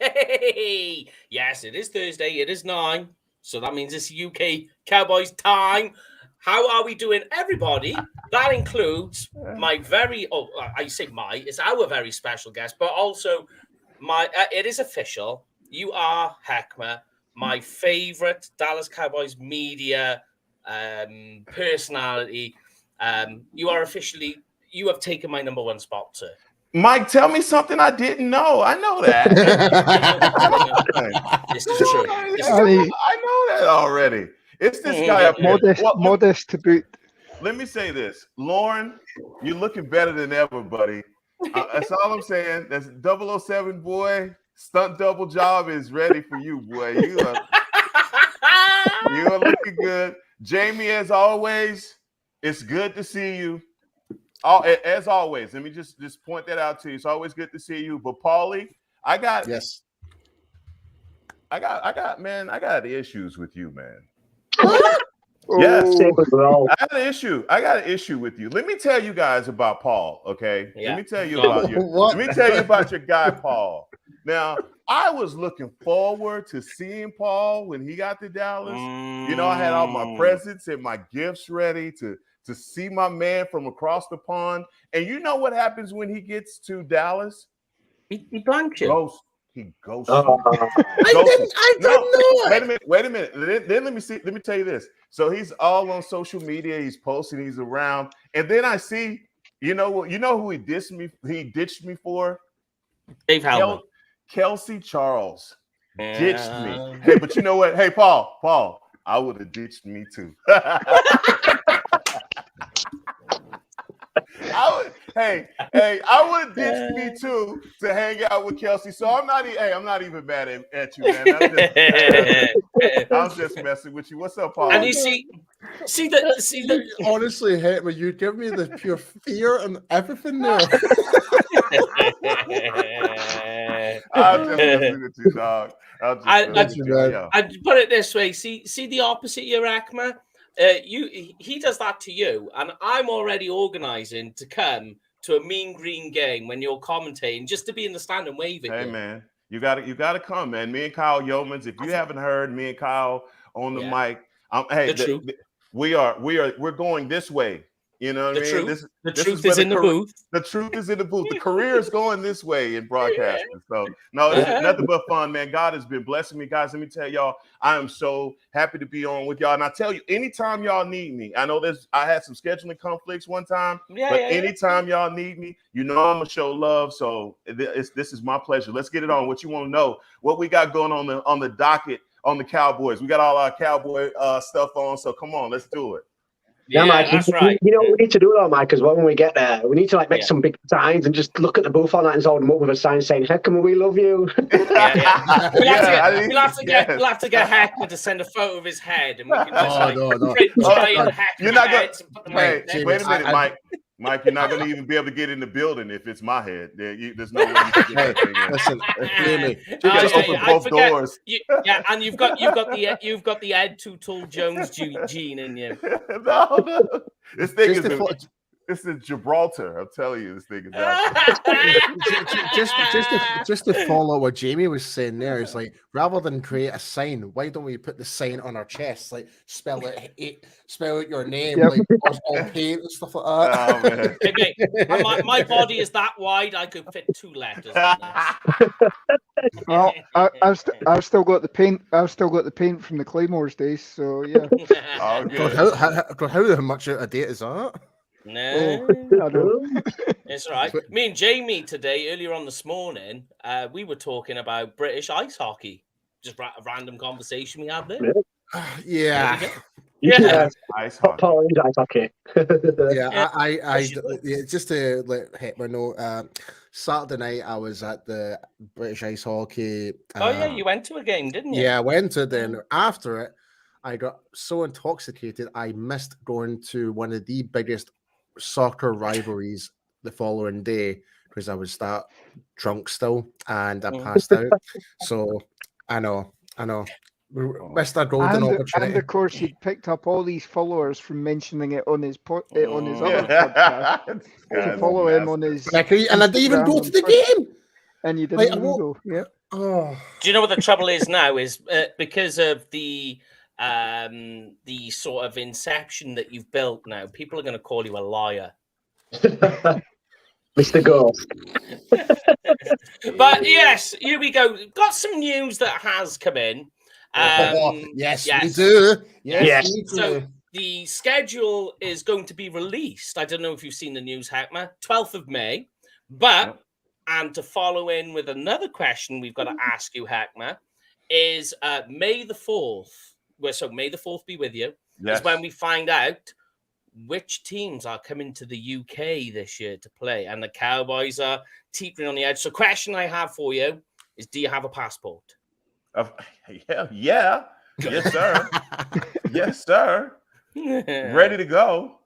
Hey, yes, it is Thursday. It is 9. So that means it's UK Cowboys time. How are we doing, everybody? That includes my it's our very special guest, but also it is official. You are Heckma, my favorite Dallas Cowboys media personality. You have taken my number one spot, sir. Mike, tell me something I didn't know. I know that. This is true. I know that already. It's this guy up here. Modest to boot. Let me say this. Lauren, you're looking better than ever, buddy. That's all I'm saying. That's 007, boy. Stunt double job is ready for you, boy. You are looking good. Jamie, as always, it's good to see you. As always, let me just point that out to you. It's always good to see you. But Paulie, I got issues with you, man. Yes, I got an issue with you. Let me tell you guys about Paul, okay? Yeah. Let me tell you about you. Let me tell you about your guy, Paul. Now, I was looking forward to seeing Paul when he got to Dallas. You know, I had all my presents and my gifts ready to see my man from across the pond. And you know what happens when he gets to Dallas? He blanked you. He ghosts. I didn't know. Wait a minute. Then let me tell you this. So he's all on social media. He's posting. He's around. And then I see, you know who he ditched me for? Dave Howard. Kelsey Charles ditched me. Hey, but you know what? Hey, Paul, I would have ditched me too. I would have ditched me too to hang out with Kelsey. So I'm not even mad at you, man. I'm just messing with you. What's up, Paul? And you see the honestly, Hetman, you give me the pure fear and everything there. I'm just messing with you, dog. I'd put it this way. See the opposite, your Heckma. He does that to you, and I'm already organizing to come to a Mean Green game when you're commentating, just to be in the stand and waving. Hey, man, you gotta come, man. Me and Kyle Yeomans. If you haven't heard, me and Kyle on the mic. We're going this way. You know what I mean? The truth is in the booth. The truth is in the booth. The career is going this way in broadcasting. So, no, it's nothing but fun, man. God has been blessing me. Guys, let me tell y'all, I am so happy to be on with y'all. And I tell you, anytime y'all need me, I know I had some scheduling conflicts one time, anytime y'all need me, you know I'm going to show love. So this is my pleasure. Let's get it on. What you want to know, what we got going on the docket on the Cowboys. We got all our Cowboy stuff on. So come on, let's do it. Yeah, Mike, that's right. You know what we need to do though, Mike, because when we get there, we need to make some big signs and just look at the booth all night and hold them up with a sign saying, "Heckma, we love you." We'll have to get Heckma to send a photo of his head, and we can just You're not gonna. Hey, wait a minute, Mike, you're not going to even be able to get in the building if it's my head. There's no way you can get that. Listen, hear me. You got to open both doors. And you've got the Ed Tootle Jones gene in you. No. This thing This is Gibraltar. I'm telling you, this thing is just to follow what Jamie was saying there. It's like, rather than create a sign, why don't we put the sign on our chest? Like spell out your name, like all paint and stuff like that. Oh, man. Hey, mate, my body is that wide, I could fit 2 letters on this. Well, I've still got the paint. I've still got the paint from the Claymores days. So yeah. All God, good. how much out of date is that? No, I know. it's all right. Me and Jamie today, earlier on this morning, we were talking about British ice hockey. Just a random conversation we had there. Really? Yeah. Yeah. Ice hockey. Paul is ice hockey. Yeah, Yeah, I should do. yeah, just to let Hector know, Saturday night I was at the British Ice Hockey. Oh yeah, you went to a game, didn't you? Yeah, I went to then after it, I got so intoxicated I missed going to one of the biggest soccer rivalries the following day because I was that drunk still and I passed out. So I know. Missed a golden And opportunity. of course, he'd picked up all these followers from mentioning it on his on his other Yeah. podcast. Guys, To follow him on massive. his And I didn't even Instagram go and to the Twitter, game. and you didn't Like, I even won't- go. Yeah. Oh. Do you know what the trouble is now? Is because of the sort of inception that you've built now, people are going to call you a liar. Mr. Ghost. But yes, here we go. Got some news that has come in. Yes, we do. Yes. We do. So the schedule is going to be released. I don't know if you've seen the news, Hackma, 12th of May. But, and to follow in with another question we've got to ask you, Hackma, is May the 4th. So May the 4th be with you. Yes. Is when we find out which teams are coming to the UK this year to play. And the Cowboys are teetering on the edge. So question I have for you is, do you have a passport? Yeah. Yes, sir. Yes, sir. Ready to go.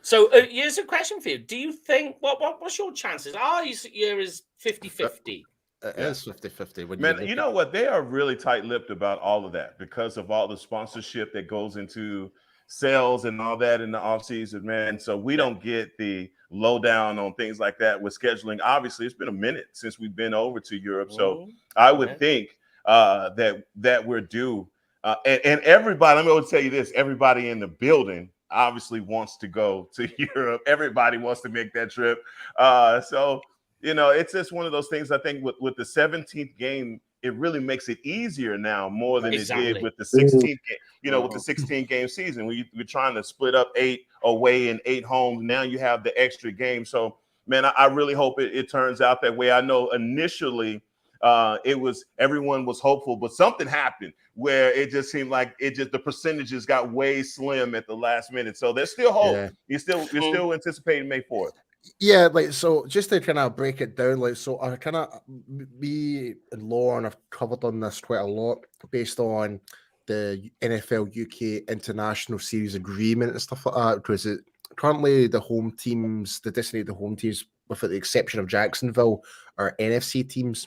So here's a question for you. Do you think, what's your chances? Our year is 50-50. It is 50-50. Man, you know what? They are really tight-lipped about all of that because of all the sponsorship that goes into sales and all that in the offseason, man. So we don't get the lowdown on things like that with scheduling. Obviously, it's been a minute since we've been over to Europe. So I would think that we're due. And everybody, I'm going to tell you this, everybody in the building obviously wants to go to Europe. Everybody wants to make that trip. So, you know, it's just one of those things. I think with the 17th game, it really makes it easier now more than it did with the 16th game. You know, with the 16-game season, we're trying to split up 8 away and 8 home. Now you have the extra game. So, man, I really hope it turns out that way. I know initially everyone was hopeful, but something happened where it just seemed like the percentages got way slim at the last minute. So there's still hope. Yeah. You're still anticipating May 4th. Yeah, like, so just to kind of break it down, like, so I kind of, me and Lauren have covered on this quite a lot based on the NFL UK International Series agreement and stuff like that, because currently the home teams, the designated home teams, with the exception of Jacksonville, are NFC teams.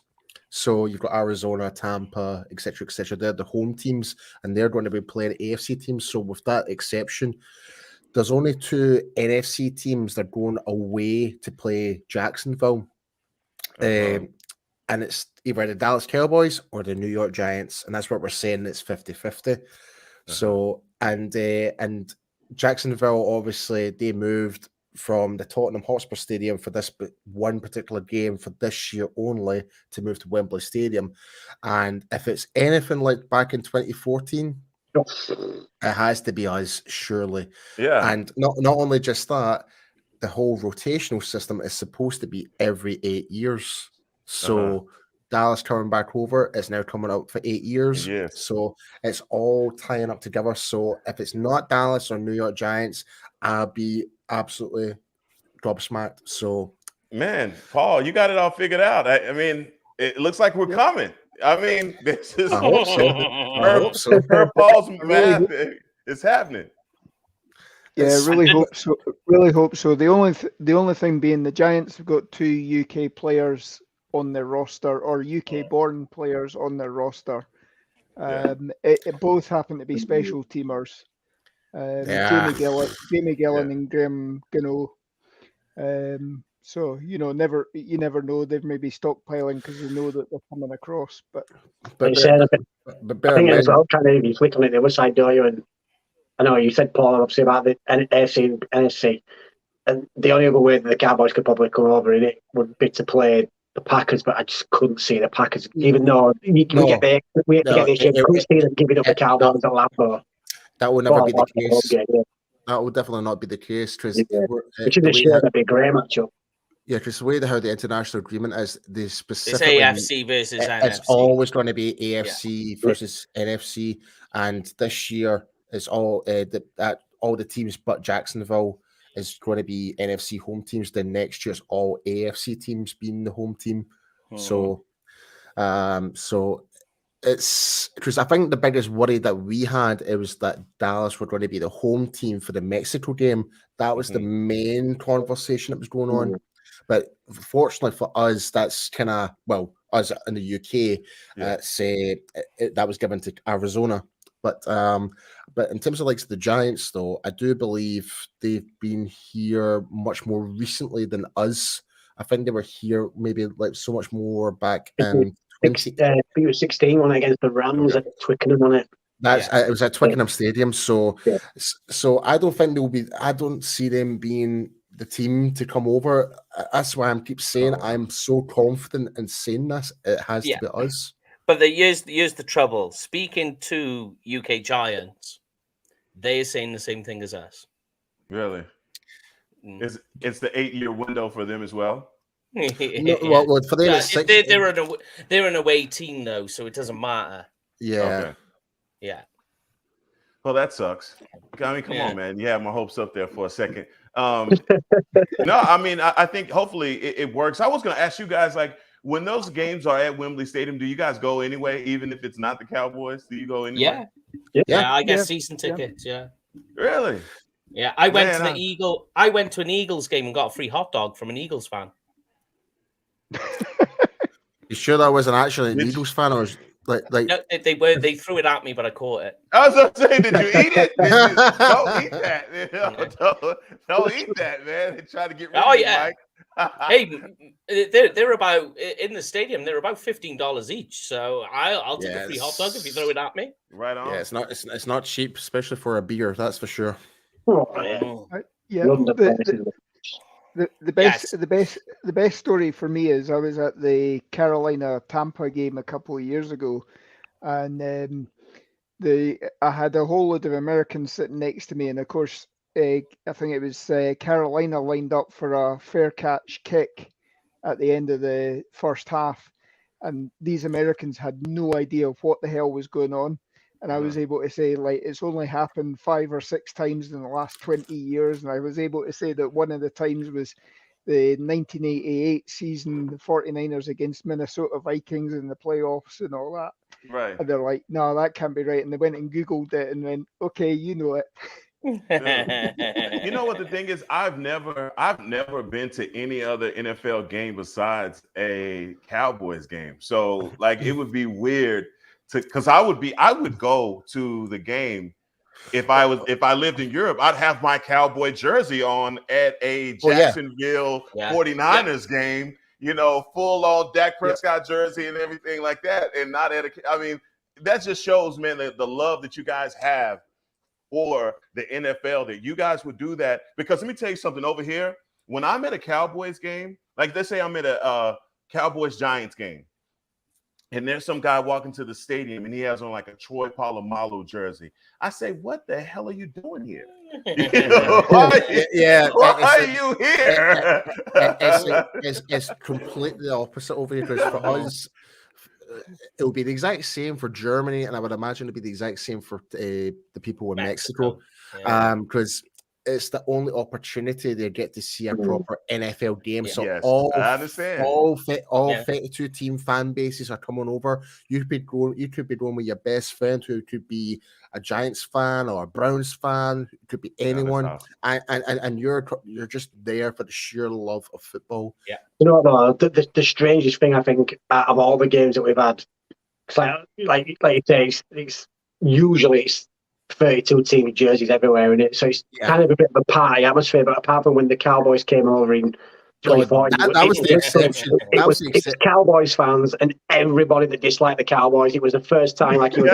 So you've got Arizona, Tampa, etc., etc. They're the home teams, and they're going to be playing AFC teams. So with that exception, there's only 2 NFC teams that are going away to play Jacksonville. And it's either the Dallas Cowboys or the New York Giants. And that's what we're saying, it's 50-50. So, and Jacksonville, obviously, they moved from the Tottenham Hotspur Stadium for this one particular game for this year only to move to Wembley Stadium. And if it's anything like back in 2014, it has to be us, surely. Yeah. And not only just that, the whole rotational system is supposed to be every 8 years. So Dallas coming back over, it's now coming up for 8 years. Yes. So it's all tying up together. So if it's not Dallas or New York Giants, I'll be absolutely gobsmacked. So, man, Paul, you got it all figured out. I mean, it looks like we're coming. I mean, this is I hope so. Per Paul's math, it's happening. Yeah, really hope so. Really hope so. The only thing being, the Giants have got 2 UK players on their roster, or UK-born players on their roster. It both happen to be special teamers. Jamie Gillan and Graham Gano. So you never know. They've maybe stockpiling because they know that they're coming across. But I think as well, trying to be flick on it the other side, do you? And I know you said, Paul, obviously about the AFC and NFC, and the only other way that the Cowboys could probably come over in it would be to play the Packers, but I just couldn't see the Packers, even though we get the this year. Couldn't see them giving up the Cowboys at Lambeau. That will never be the case. Game, yeah. That will definitely not be the case because which is a shame. That'd be a great matchup. Yeah, because the way how the international agreement is, the specific AFC versus NFC. It's always going to be AFC versus NFC, and this year it's all all the teams but Jacksonville is going to be NFC home teams. Then next year's all AFC teams being the home team. So it's because I think the biggest worry that we had was that Dallas were going to be the home team for the Mexico game. That was the main conversation that was going on. But fortunately for us, that's kind of, well, us in the UK, that was given to Arizona. But in terms of like the Giants, though, I do believe they've been here much more recently than us. I think they were here maybe like so much more back in 16 one against the Rams at Twickenham on it. It was at Twickenham Stadium. So I don't think I don't see them being the team to come over. That's why I keep saying I'm so confident in saying this. It has to be us. But here's the trouble. Speaking to UK Giants, they're saying the same thing as us. Really? It's the 8-year window for them as well. Well, for them, they're an away team though, so it doesn't matter. Yeah. Okay. Yeah. Well, that sucks. I mean, come on, man. You have my hopes up there for a second. No, I mean, I think hopefully it works. I was going to ask you guys, like, when those games are at Wembley Stadium, do you guys go anyway, even if it's not the Cowboys? Do you go anyway? Yeah. I get season tickets. Yeah. Really? Yeah. I went to an Eagles game and got a free hot dog from an Eagles fan. You sure that wasn't actually an Eagles fan, or like? No, they threw it at me, but I caught it. I was going to say, did you eat it? Don't eat that. Don't eat that, man. They try to get rid of you, Mike. Hey, they're about in the stadium. They're about $15 each. So I'll take a free hot dog if you throw it at me. Right on. Yeah, it's not cheap, especially for a beer. That's for sure. The best story for me is I was at the Carolina Tampa game a couple of years ago, and I had a whole load of Americans sitting next to me, and of course, I think it was Carolina lined up for a fair catch kick at the end of the first half, and these Americans had no idea what the hell was going on. And I was able to say, like, it's only happened 5 or 6 times in the last 20 years. And I was able to say that one of the times was the 1988 season, the 49ers against Minnesota Vikings in the playoffs and all that. Right. And they're like, no, that can't be right. And they went and Googled it and went, okay, you know it. You know what the thing is? I've never been to any other NFL game besides a Cowboys game. So, like, it would be weird because I would go to the game if I lived in Europe. I'd have my Cowboy jersey on at a Jacksonville 49ers game, you know, full on Dak Prescott jersey and everything like that, and not at I mean, that just shows, man, the love that you guys have for the NFL, that you guys would do that. Because let me tell you something, over here, when I'm at a Cowboys game, like let's say I'm at a Cowboys Giants game, and there's some guy walking to the stadium and he has on like a Troy Polamalu jersey. I say, what the hell are you doing here? Why are you here? It's completely the opposite over here, because for us, it will be the exact same for Germany, and I would imagine it'll be the exact same for the people in Mexico. Because it's the only opportunity they get to see a proper NFL game. So I understand. All 32 team fan bases are coming over. You could be going with your best friend who could be a Giants fan or a Browns fan. It could be anyone, and you're just there for the sheer love of football. Yeah. You know what, though, the strangest thing I think out of all the games that we've had, like you say, it's usually 32 team jerseys everywhere in it, so it's kind of a bit of a party atmosphere. But apart from when the Cowboys came over in No, 2014. that was the exception. It was Cowboys fans and everybody that disliked the Cowboys. It was the first time like you were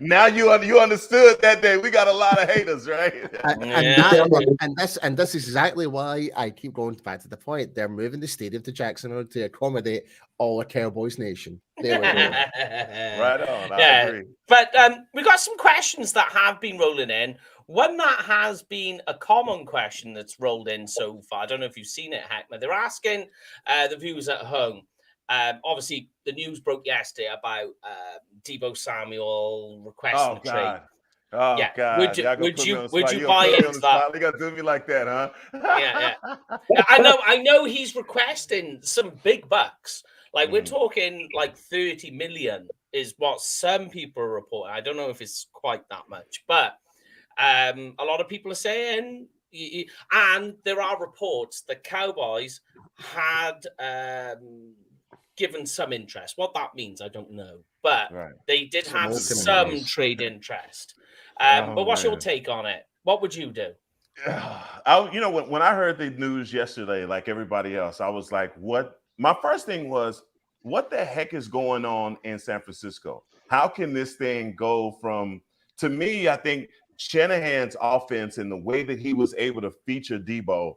Now you understood that day. We got a lot of haters, right? And this is exactly why I keep going back to the point. They're moving the stadium to Jacksonville to accommodate all the Cowboys Nation. There we go. Right on. I agree. But we got some questions that have been rolling in. One that has been a common question that's rolled in so far. I don't know if you've seen it, Hackman. They're asking the viewers at home. Obviously, the news broke yesterday about Deebo Samuel requesting a trade. Oh God! Would you buy into that? You gotta do me like that, huh? Yeah. I know he's requesting some big bucks. Like we're talking like 30 million is what some people are reporting. I don't know if it's quite that much, but a lot of people are saying, and there are reports that Cowboys had given some interest. What that means, I don't know, but they did have some trade interest. But what's your take on it? What would you do? When I heard the news yesterday, like everybody else, I was like, what? My first thing was, what the heck is going on in San Francisco? How can this thing go from, to me, I think Shanahan's offense and the way that he was able to feature Deebo,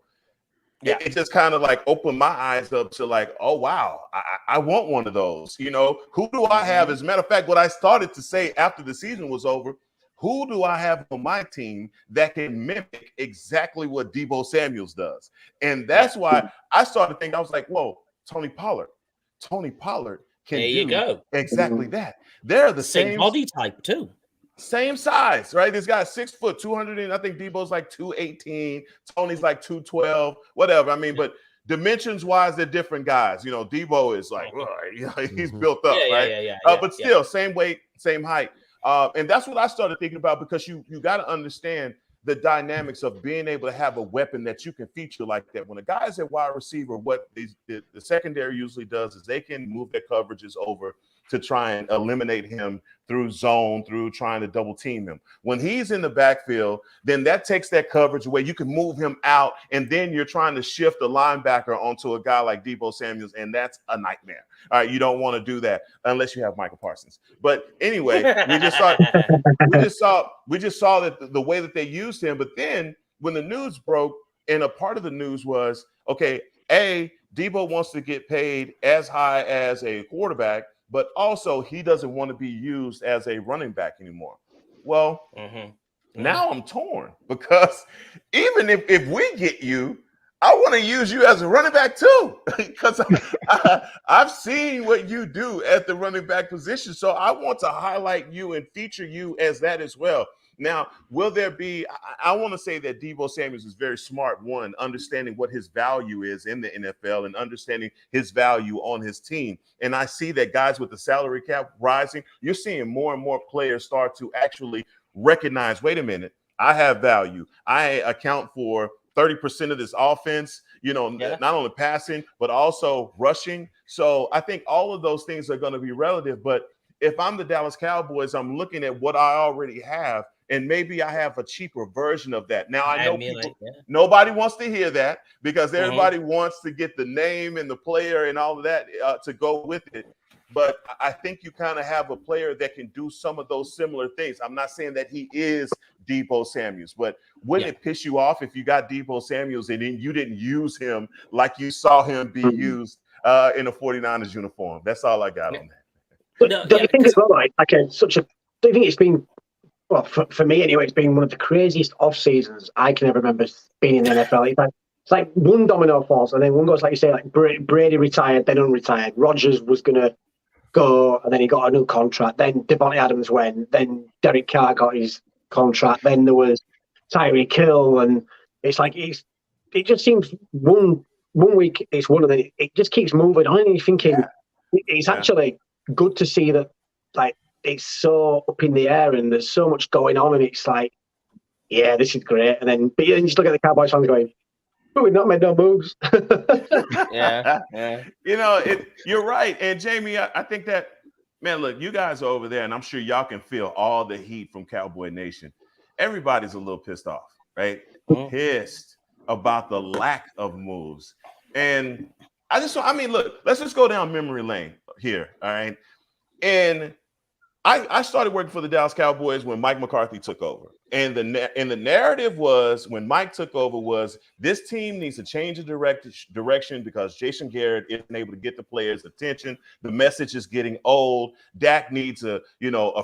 it just kind of like opened my eyes up to like, oh, wow, I want one of those. Who do I have? As a matter of fact, what I started to say after the season was over, who do I have on my team that can mimic exactly what Deebo Samuel does? And that's why I started thinking, I was like, whoa, Tony Pollard can do exactly that. They're the same body type too. Same size, right? This guy's 6 foot, 200, and I think Deebo's like 218. Tony's like 212, whatever. I mean, but dimensions wise, they're different guys. Deebo is like, he's built up, right? But still, same weight, same height. And that's what I started thinking about, because you got to understand the dynamics of being able to have a weapon that you can feature like that. When a guy's at wide receiver, what the secondary usually does is they can move their coverages over to try and eliminate him through zone, through trying to double team him. When he's in the backfield, then that takes that coverage away. You can move him out, and then you're trying to shift the linebacker onto a guy like Deebo Samuel, and that's a nightmare. All right, you don't want to do that unless you have Michael Parsons. But anyway, we just saw that the way that they used him. But then when the news broke, and a part of the news was, okay, Deebo wants to get paid as high as a quarterback, but also he doesn't want to be used as a running back anymore. Well, now I'm torn, because even if we get you, I want to use you as a running back too, because I've seen what you do at the running back position. So I want to highlight you and feature you as that as well. Now, will there be – I want to say that Deebo Samuel is very smart, one, understanding what his value is in the NFL and understanding his value on his team. And I see that guys with the salary cap rising, you're seeing more and more players start to actually recognize, wait a minute, I have value. I account for 30% of this offense, not only passing, but also rushing. So I think all of those things are going to be relative. But if I'm the Dallas Cowboys, I'm looking at what I already have, and maybe I have a cheaper version of that. Now, I know nobody wants to hear that, because everybody wants to get the name and the player and all of that to go with it. But I think you kind of have a player that can do some of those similar things. I'm not saying that he is Deebo Samuel, but wouldn't it piss you off if you got Deebo Samuel and then you didn't use him like you saw him be used in a 49ers uniform? That's all I got on that. But don't you think as well, like do you think it's been, well, for me anyway, it's been one of the craziest off seasons I can ever remember being in the NFL. It's like one domino falls, and then one goes, like you say, like Brady retired, then unretired. Rodgers was going to go, and then he got a new contract. Then Devontae Adams went. Then Derek Carr got his contract. Then there was Tyreek Hill, and it's like it just seems one week it's one, and then it just keeps moving on. And you're thinking it's actually good to see that, like, it's so up in the air and there's so much going on, and it's like, yeah, this is great. And then, but you just look at the Cowboys fans going, "Oh, we've not made no moves." You're right. And Jamie, I think that, man, look, you guys are over there, and I'm sure y'all can feel all the heat from Cowboy Nation. Everybody's a little pissed off, right? Pissed about the lack of moves. And I mean, look, let's just go down memory lane here. All right. And I started working for the Dallas Cowboys when Mike McCarthy took over. And the narrative was, when Mike took over, was this team needs to change the direction because Jason Garrett isn't able to get the players' attention. The message is getting old. Dak needs a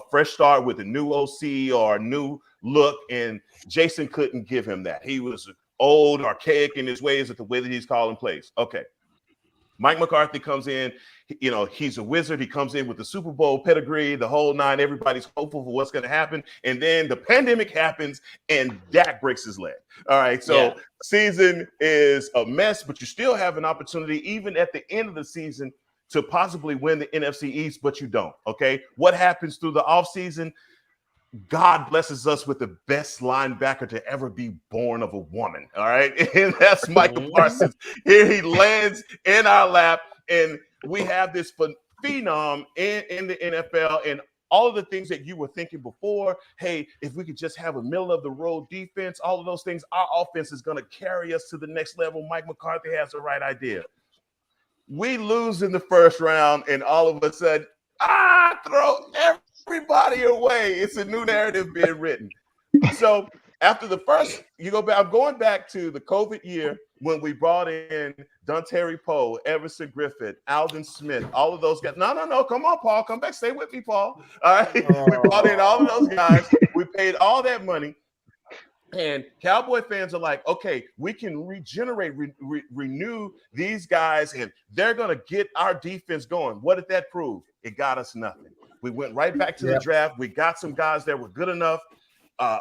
fresh start with a new OC or a new look. And Jason couldn't give him that. He was old, archaic in his ways at the way that he's calling plays. Okay. Mike McCarthy comes in, he's a wizard. He comes in with the Super Bowl pedigree, the whole nine. Everybody's hopeful for what's going to happen. And then the pandemic happens and Dak breaks his leg. All right. So season is a mess, but you still have an opportunity, even at the end of the season, to possibly win the NFC East, but you don't. Okay. What happens through the offseason? God blesses us with the best linebacker to ever be born of a woman. All right. And that's Michael Parsons. Here he lands in our lap, and we have this phenom in the NFL, and all of the things that you were thinking before. Hey, if we could just have a middle of the road defense, all of those things, our offense is going to carry us to the next level. Mike McCarthy has the right idea. We lose in the first round, and all of a sudden, throw everybody away. It's a new narrative being written. So after the first, you go back. I'm going back to the COVID year when we brought in Dontari Poe, Everson Griffith, Alden Smith, all of those guys. No. Come on, Paul. Come back. Stay with me, Paul. All right. We brought in all of those guys. We paid all that money. And Cowboy fans are like, okay, we can regenerate, renew these guys, and they're going to get our defense going. What did that prove? It got us nothing. We went right back to the draft. We got some guys that were good enough.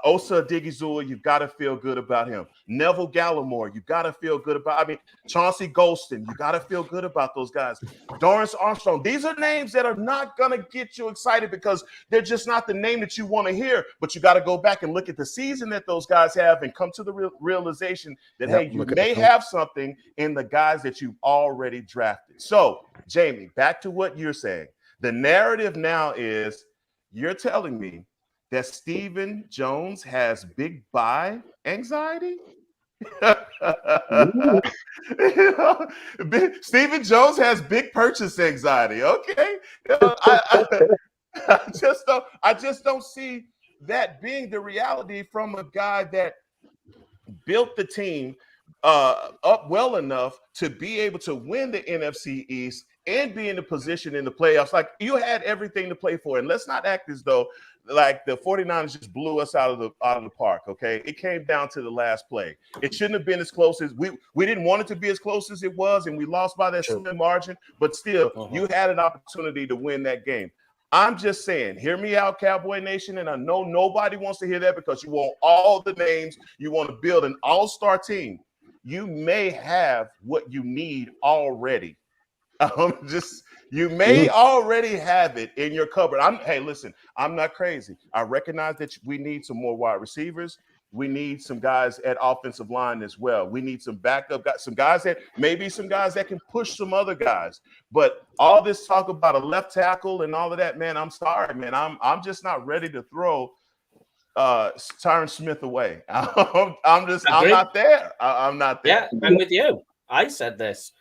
Osa Odighizuwa, you've got to feel good about him. Neville Gallimore, you've got to feel good about. Chauncey Golston, you got to feel good about those guys. Dorrance Armstrong, these are names that are not going to get you excited because they're just not the name that you want to hear. But you got to go back and look at the season that those guys have and come to the realization that, hey, you may have something in the guys that you've already drafted. So, Jamie, back to what you're saying. The narrative now is you're telling me that Stephen Jones has big buy anxiety? Stephen Jones has big purchase anxiety. Okay. I just don't see that being the reality from a guy that built the team up well enough to be able to win the NFC East and be in the position in the playoffs. Like, you had everything to play for. And let's not act as though like the 49ers just blew us out of the park, okay? It came down to the last play. It shouldn't have been as close as we didn't want it to be as close as it was, and we lost by that slim margin, but still, you had an opportunity to win that game. I'm just saying, hear me out, Cowboy Nation, and I know nobody wants to hear that because you want all the names. You want to build an all-star team. You may have what you need already. You may already have it in your cupboard. Hey, listen, I'm not crazy. I recognize that we need some more wide receivers. We need some guys at offensive line as well. We need some backup guys, some guys that can push some other guys. But all this talk about a left tackle and all of that, man, I'm sorry, man. I'm just not ready to throw Tyron Smith away. I'm not there. I'm not there. Yeah, I'm with you. I said this.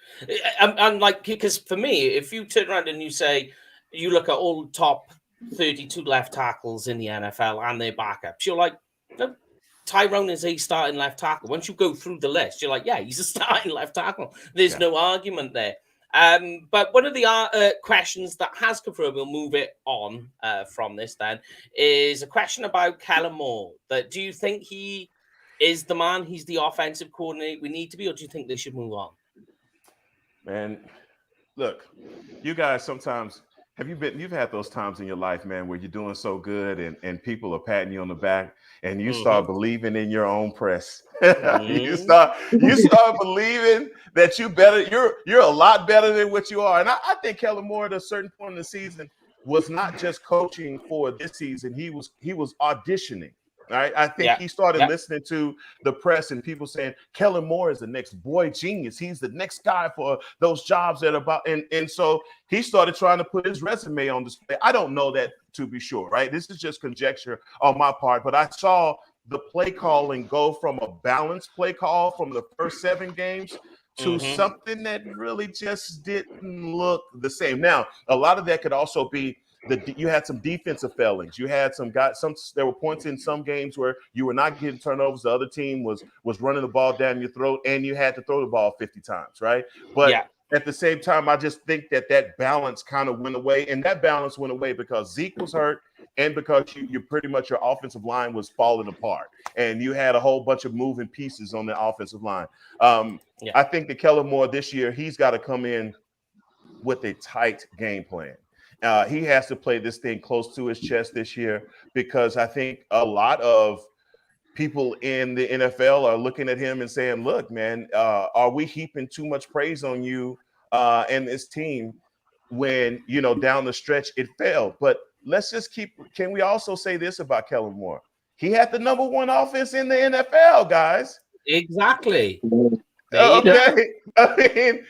I'm like, because for me, if you turn around and you look at all top 32 left tackles in the NFL and their backups, you're like, no, Tyrone is a starting left tackle. Once you go through the list, you're like, yeah, he's a starting left tackle. There's no argument there. But one of the questions that has come through, we'll move it on from this then, is a question about Kellen Moore. Do you think he is the man? He's the offensive coordinator we need to be, or do you think they should move on? Man, look, you guys sometimes you've had those times in your life, man, where you're doing so good and people are patting you on the back and you start believing in your own press. You start believing that you're a lot better than what you are. And I think Kellen Moore at a certain point in the season was not just coaching for this season, he was auditioning. Right? I think he started listening to the press and people saying Kellen Moore is the next boy genius. He's the next guy for those jobs that are about. And so he started trying to put his resume on display. I don't know that to be sure, right? This is just conjecture on my part, but I saw the play calling go from a balanced play call from the first 7 games to something that really just didn't look the same. Now, a lot of that could also be you had some defensive failings. You had there were points in some games where you were not getting turnovers. The other team was running the ball down your throat, and you had to throw the ball 50 times, right? But at the same time, I just think that balance kind of went away, and that balance went away because Zeke was hurt and because you pretty much your offensive line was falling apart, and you had a whole bunch of moving pieces on the offensive line. I think that Kellen Moore this year, he's got to come in with a tight game plan. He has to play this thing close to his chest this year because I think a lot of people in the NFL are looking at him and saying, look, man, are we heaping too much praise on you and this team when, down the stretch it failed? But let's just can we also say this about Kellen Moore? He had the number 1 offense in the NFL, guys. Exactly. Okay. I mean,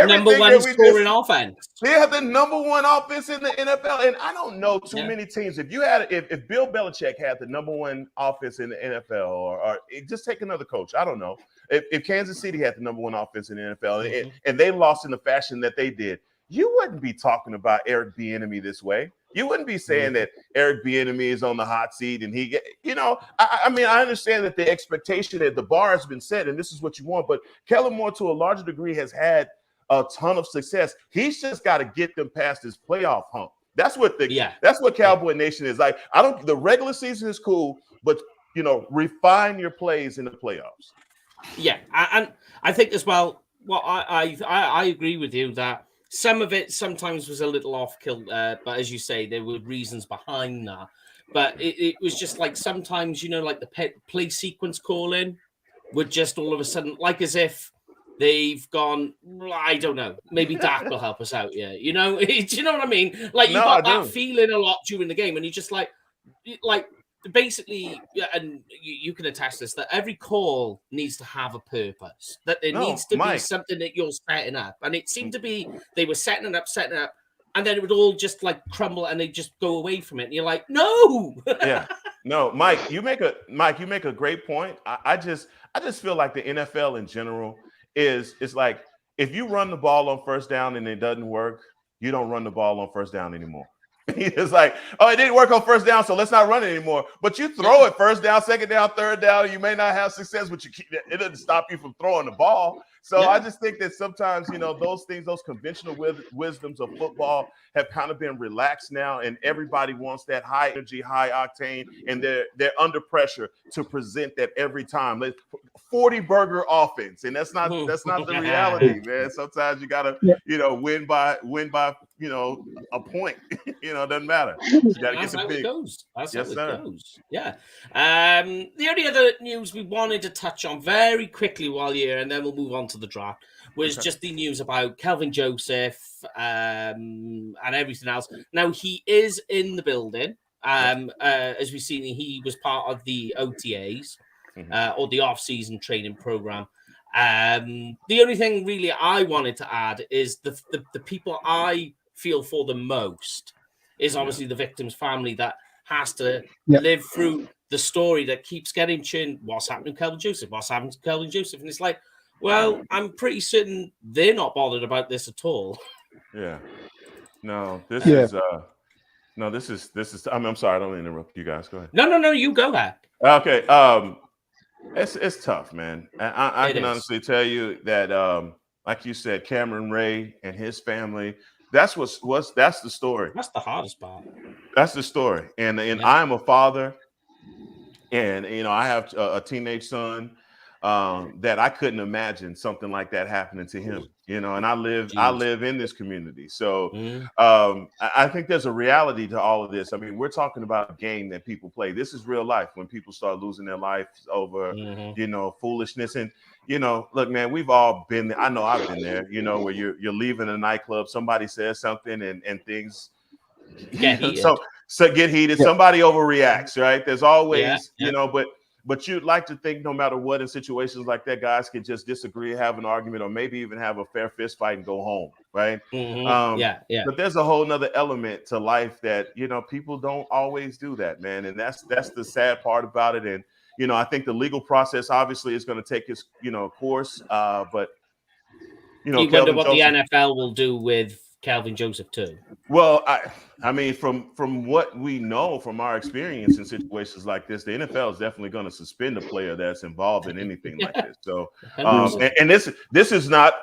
number 1 scoring offense. They have the number 1 offense in the NFL, and I don't know too many teams. If Bill Belichick had the number 1 offense in the NFL, or just take another coach, I don't know. If Kansas City had the number 1 offense in the NFL, and they lost in the fashion that they did, you wouldn't be talking about Eric Bieniemy this way. You wouldn't be saying that Eric Bieniemy is on the hot seat and I mean, I understand that the expectation that the bar has been set and this is what you want, but Kellen Moore to a larger degree has had a ton of success. He's just got to get them past this playoff hump. That's what Cowboy Nation is like. The regular season is cool, but refine your plays in the playoffs. Yeah, and I think as well, I agree with you that some of it sometimes was a little off-kilter, but as you say, there were reasons behind that. But it was just like sometimes, like the play sequence calling would just all of a sudden, like as if they've gone, I don't know, maybe Dak will help us out. Yeah, do you know what I mean? Like you got that feeling a lot during the game, and you just like basically, and you can attest this, that every call needs to have a purpose, that there needs to be something that you're setting up. And it seemed to be they were setting it up, and then it would all just like crumble and they just go away from it. And you're like, no. No, Mike, you make a great point. I just feel like the NFL in general is like, if you run the ball on first down and it doesn't work, you don't run the ball on first down anymore. It's like, it didn't work on first down, so let's not run it anymore. But you throw it first down, second down, third down. You may not have success, but it doesn't stop you from throwing the ball. So I just think that sometimes, those things, those conventional wisdoms of football have kind of been relaxed now, and everybody wants that high energy, high octane, and they're under pressure to present that every time. 40 burger offense, and that's not the reality, man. Sometimes you gotta, win by a point. It doesn't matter. That's how it goes. That's how it goes. Yeah. The only other news we wanted to touch on very quickly while you're here, and then we'll move on to the draft, was just the news about Kelvin Joseph and everything else. Now, he is in the building. As we've seen, he was part of the OTAs or the off-season training program. The only thing really I wanted to add is the people I feel for the most is obviously the victim's family that has to live through the story that keeps getting churned. What's happening to Kelvin Joseph? What's happening to Kelvin Joseph? And it's like, well, I'm pretty certain they're not bothered about this at all. Yeah. No, this is I'm sorry, I don't interrupt you guys. Go ahead. No, you go back. Okay. It's tough, man. I can honestly tell you that like you said, Cameron Ray and his family, that's the story. That's the hardest part. That's the story. And I am a father, and I have a teenage son that I couldn't imagine something like that happening to him. And I live in this community. So I think there's a reality to all of this. I mean, we're talking about a game that people play. This is real life when people start losing their life over, foolishness. And, look, man, we've all been there. I know I've been there, where you're leaving a nightclub, somebody says something and things get heated. So get heated. Somebody overreacts, right? There's always, but you'd like to think no matter what, in situations like that, guys can just disagree, have an argument, or maybe even have a fair fist fight and go home, right? But there's a whole nother element to life that, people don't always do that, man. And that's the sad part about it. And, I think the legal process obviously is going to take its, course. But you wonder Kelvin what Joseph, the NFL will do with Calvin Joseph too. Well, I mean, from what we know from our experience in situations like this, the NFL is definitely going to suspend a player that's involved in anything like this. So, and this is not.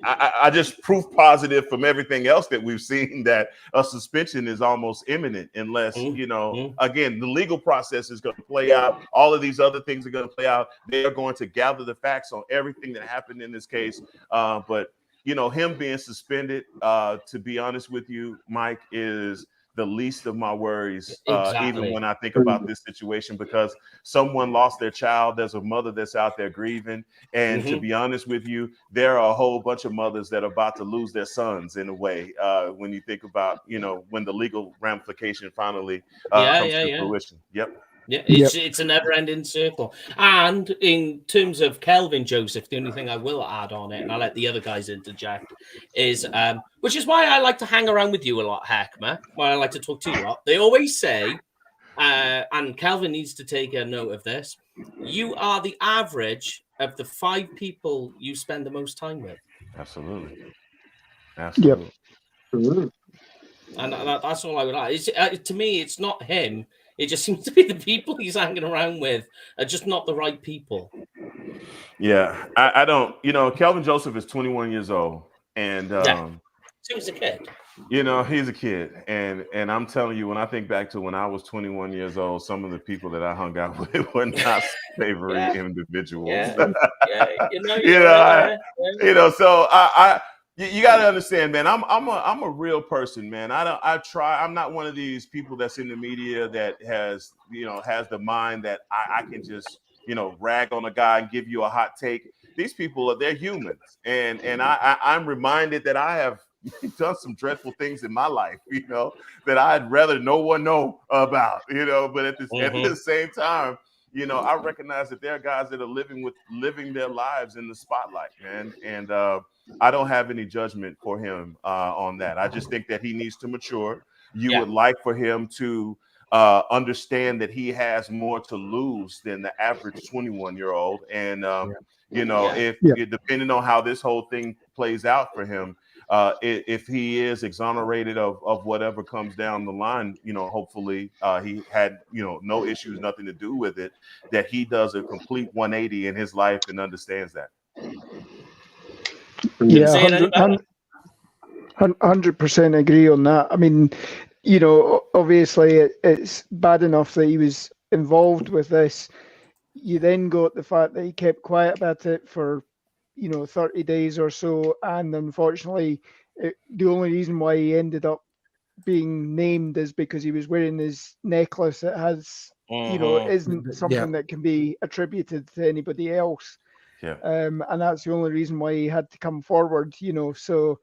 I just proof positive from everything else that we've seen that a suspension is almost imminent, unless again, the legal process is going to play out. All of these other things are going to play out. They are going to gather the facts on everything that happened in this case. But him being suspended, to be honest with you, Mike, is the least of my worries, even when I think about this situation, because someone lost their child. There's a mother that's out there grieving. And to be honest with you, there are a whole bunch of mothers that are about to lose their sons in a way, when you think about, when the legal ramification finally comes to fruition. Yep. Yeah, it's a never-ending circle. And in terms of Kelvin Joseph, the only thing I will add on it, and I'll let the other guys interject, is which is why I like to hang around with you a lot, Heckma, why I like to talk to you a lot. They always say, and Kelvin needs to take a note of this, you are the average of the 5 people you spend the most time with. Absolutely. Yep. And that's all I would like. To me, it's not him. It just seems to be the people he's hanging around with are just not the right people. Yeah, I don't. Kelvin Joseph is 21 years old, and so he's a kid. He's a kid, and I'm telling you, when I think back to when I was 21 years old, some of the people that I hung out with were not savory individuals. So you got to understand, man. I'm a real person, man. I'm not one of these people that's in the media that has the mind that I can just rag on a guy and give you a hot take. These people they're humans, and I'm reminded that I have done some dreadful things in my life, that I'd rather no one know about, but at the same time, I recognize that there are guys that are living their lives in the spotlight, man. And I don't have any judgment for him on that. I just think that he needs to mature. You would like for him to understand that he has more to lose than the average 21-year-old. And, if depending on how this whole thing plays out for him, if he is exonerated of whatever comes down the line, hopefully he had, no issues, nothing to do with it, that he does a complete 180 in his life and understands that. Yeah, 100% agree on that. I mean, obviously it's bad enough that he was involved with this. You then got the fact that he kept quiet about it for 30 days or so, and unfortunately the only reason why he ended up being named is because he was wearing his necklace that has isn't something that can be attributed to anybody else, and that's the only reason why he had to come forward. So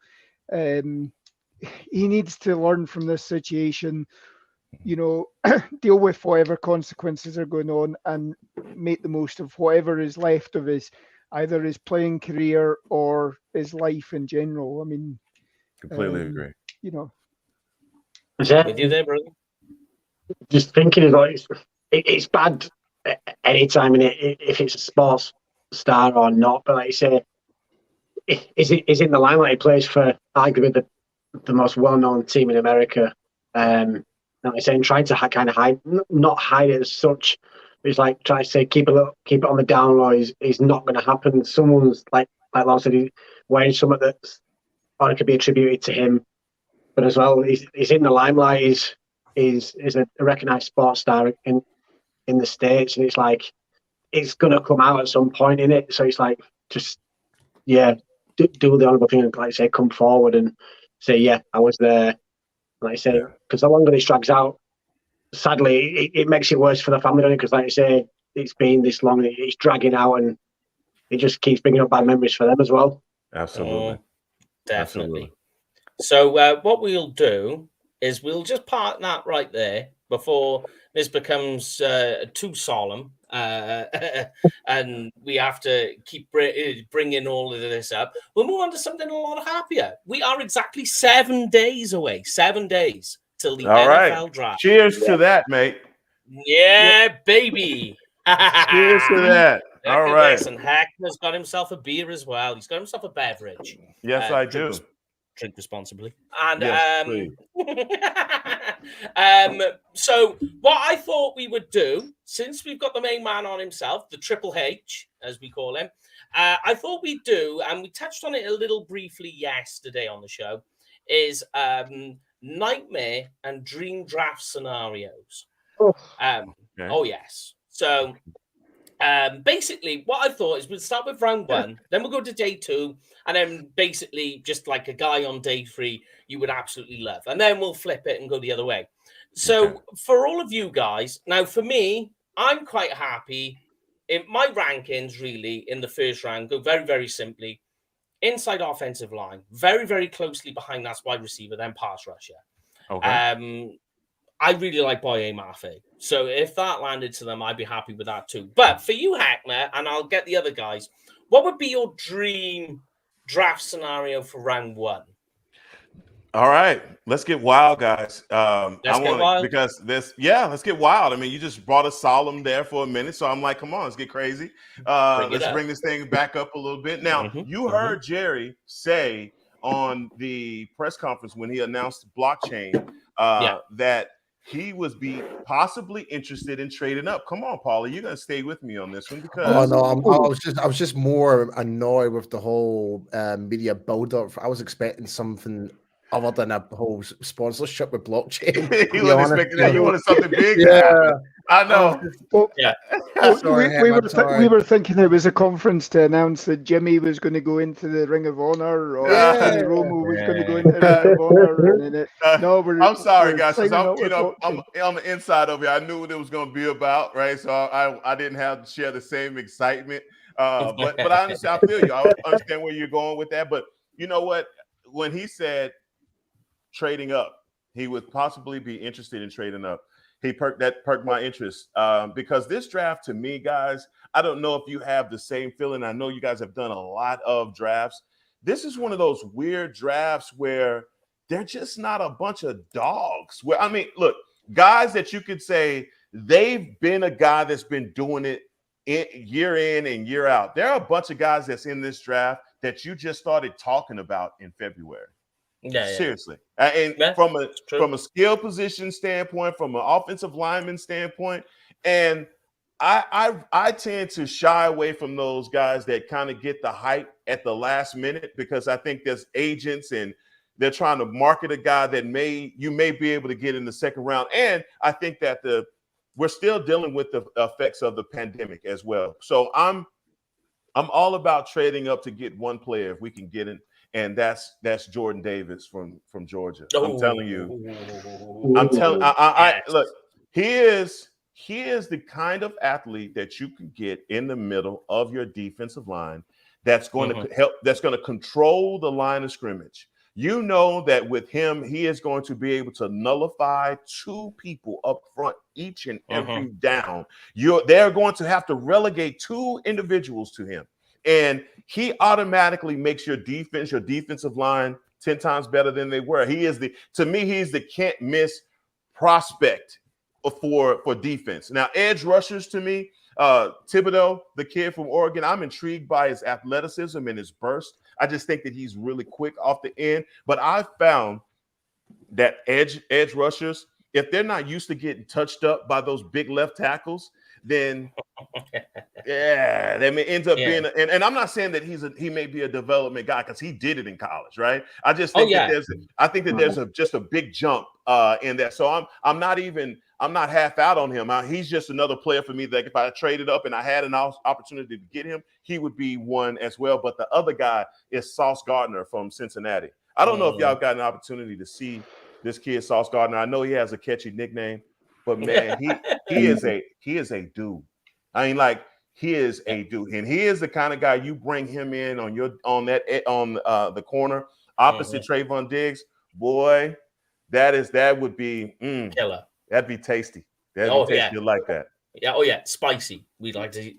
he needs to learn from this situation, deal with whatever consequences are going on and make the most of whatever is left of either his playing career or his life in general. I mean, completely agree. With you there, brother? Just thinking about it's bad anytime if it's a sports star or not. But like you say, is in the limelight. He plays for arguably the most well-known team in America. Like I say, trying to kind of hide, not hide it as such. It's like trying to say keep it on the down low is not going to happen. Someone's like Lon said, wearing something that's or it could be attributed to him, but as well, he's in the limelight. Is a recognized sports star in the States, and it's like it's going to come out at some point in it. So it's like just do the honourable thing and, like I say, come forward and say, I was there. Like I say, because the longer this drags out, sadly, it makes it worse for the family, doesn't it? Because, like I say, it's been this long, it's dragging out, and it just keeps bringing up bad memories for them as well. Absolutely. Definitely. So what we'll do is we'll just park that right there before this becomes too solemn, and we have to keep bringing all of this up. We'll move on to something a lot happier. We are exactly 7 days away. 7 days till the NFL draft. Cheers to that, mate. Yeah, baby. Cheers to that. Look All at right. this, and Heckler's got himself a beer as well. He's got himself a beverage. Yes, I do. Drink responsibly. And Yes, please. so what I thought we would do, since we've got the main man on himself, the Triple H, as we call him, I thought we'd do, and we touched on it a little briefly yesterday on the show, is nightmare and dream draft scenarios. Oh yes. So basically, what I thought is we'll start with round one, then we'll go to day 2, and then basically just like a guy on day 3 you would absolutely love, and then we'll flip it and go the other way. So for all of you guys, now for me, I'm quite happy in my rankings. Really, in the first round, go very, very simply inside offensive line, very, very closely behind that's wide receiver, then pass rusher. I really like Boye Mafe. So if that landed to them, I'd be happy with that too. But for you, Hackner, and I'll get the other guys, what would be your dream draft scenario for round 1? All right, let's get wild, guys. Let's get wild. Because let's get wild. I mean, you just brought us solemn there for a minute, so I'm like, come on, let's get crazy. Let's bring this thing back up a little bit. Now, you heard Jerry say on the press conference when he announced blockchain that he was possibly interested in trading up. Come on, Paulie, you're gonna stay with me on this one because I was just more annoyed with the whole media build-up. I was expecting something other than a whole sponsorship with blockchain. You weren't expecting that. You wanted something big. I know. We were thinking it was a conference to announce that Jimmy was going to go into the Ring of Honor, or Tony Romo was going to go into the Ring of Honor. I'm sorry, guys. I'm on the inside of it. I knew what it was going to be about, right? So I didn't have to share the same excitement. But I understand. I feel you. I understand where you're going with that. But you know what? When he said trading up, he would possibly be interested in trading up. He perked my interest because this draft, to me, guys, I don't know if you have the same feeling. I know you guys have done a lot of drafts. This is one of those weird drafts where they're just not a bunch of dogs. Where I mean, look, guys that you could say they've been a guy that's been doing it year in and year out. There are a bunch of guys that's in this draft that you just started talking about in February. Seriously. And from a skill position standpoint, from an offensive lineman standpoint, and I tend to shy away from those guys that kind of get the hype at the last minute, because I think there's agents and they're trying to market a guy that you may be able to get in the second round. And I think that we're still dealing with the effects of the pandemic as well. So I'm all about trading up to get one player if we can get in. And that's Jordan Davis from Georgia. I'm telling you. Look, he is the kind of athlete that you can get in the middle of your defensive line that's going to help, that's going to control the line of scrimmage. You know that with him, he is going to be able to nullify 2 people up front each and every down. They're going to have to relegate 2 individuals to him. And he automatically makes your defensive line 10 times better than they were. To me, he's the can't miss prospect for defense. Now, edge rushers to me, Thibodeau, the kid from Oregon, I'm intrigued by his athleticism and his burst. I just think that he's really quick off the end. But I found that edge rushers, if they're not used to getting touched up by those big left tackles, then they may end up being and I'm not saying that he may be a development guy, because he did it in college, right? I just think there's just a big jump in that. So I'm not half out on him. He's just another player for me that if I traded up and I had an opportunity to get him, he would be one as well. But the other guy is Sauce Gardner from Cincinnati. I don't know if y'all got an opportunity to see this kid, Sauce Gardner. I know he has a catchy nickname, but man, he is a dude. I mean, like, he is a dude, and he is the kind of guy you bring him in on the corner opposite Trayvon Diggs. Boy, that would be killer. That'd be tasty. That'd be tasty like that. Yeah. Oh yeah, spicy. We'd like to see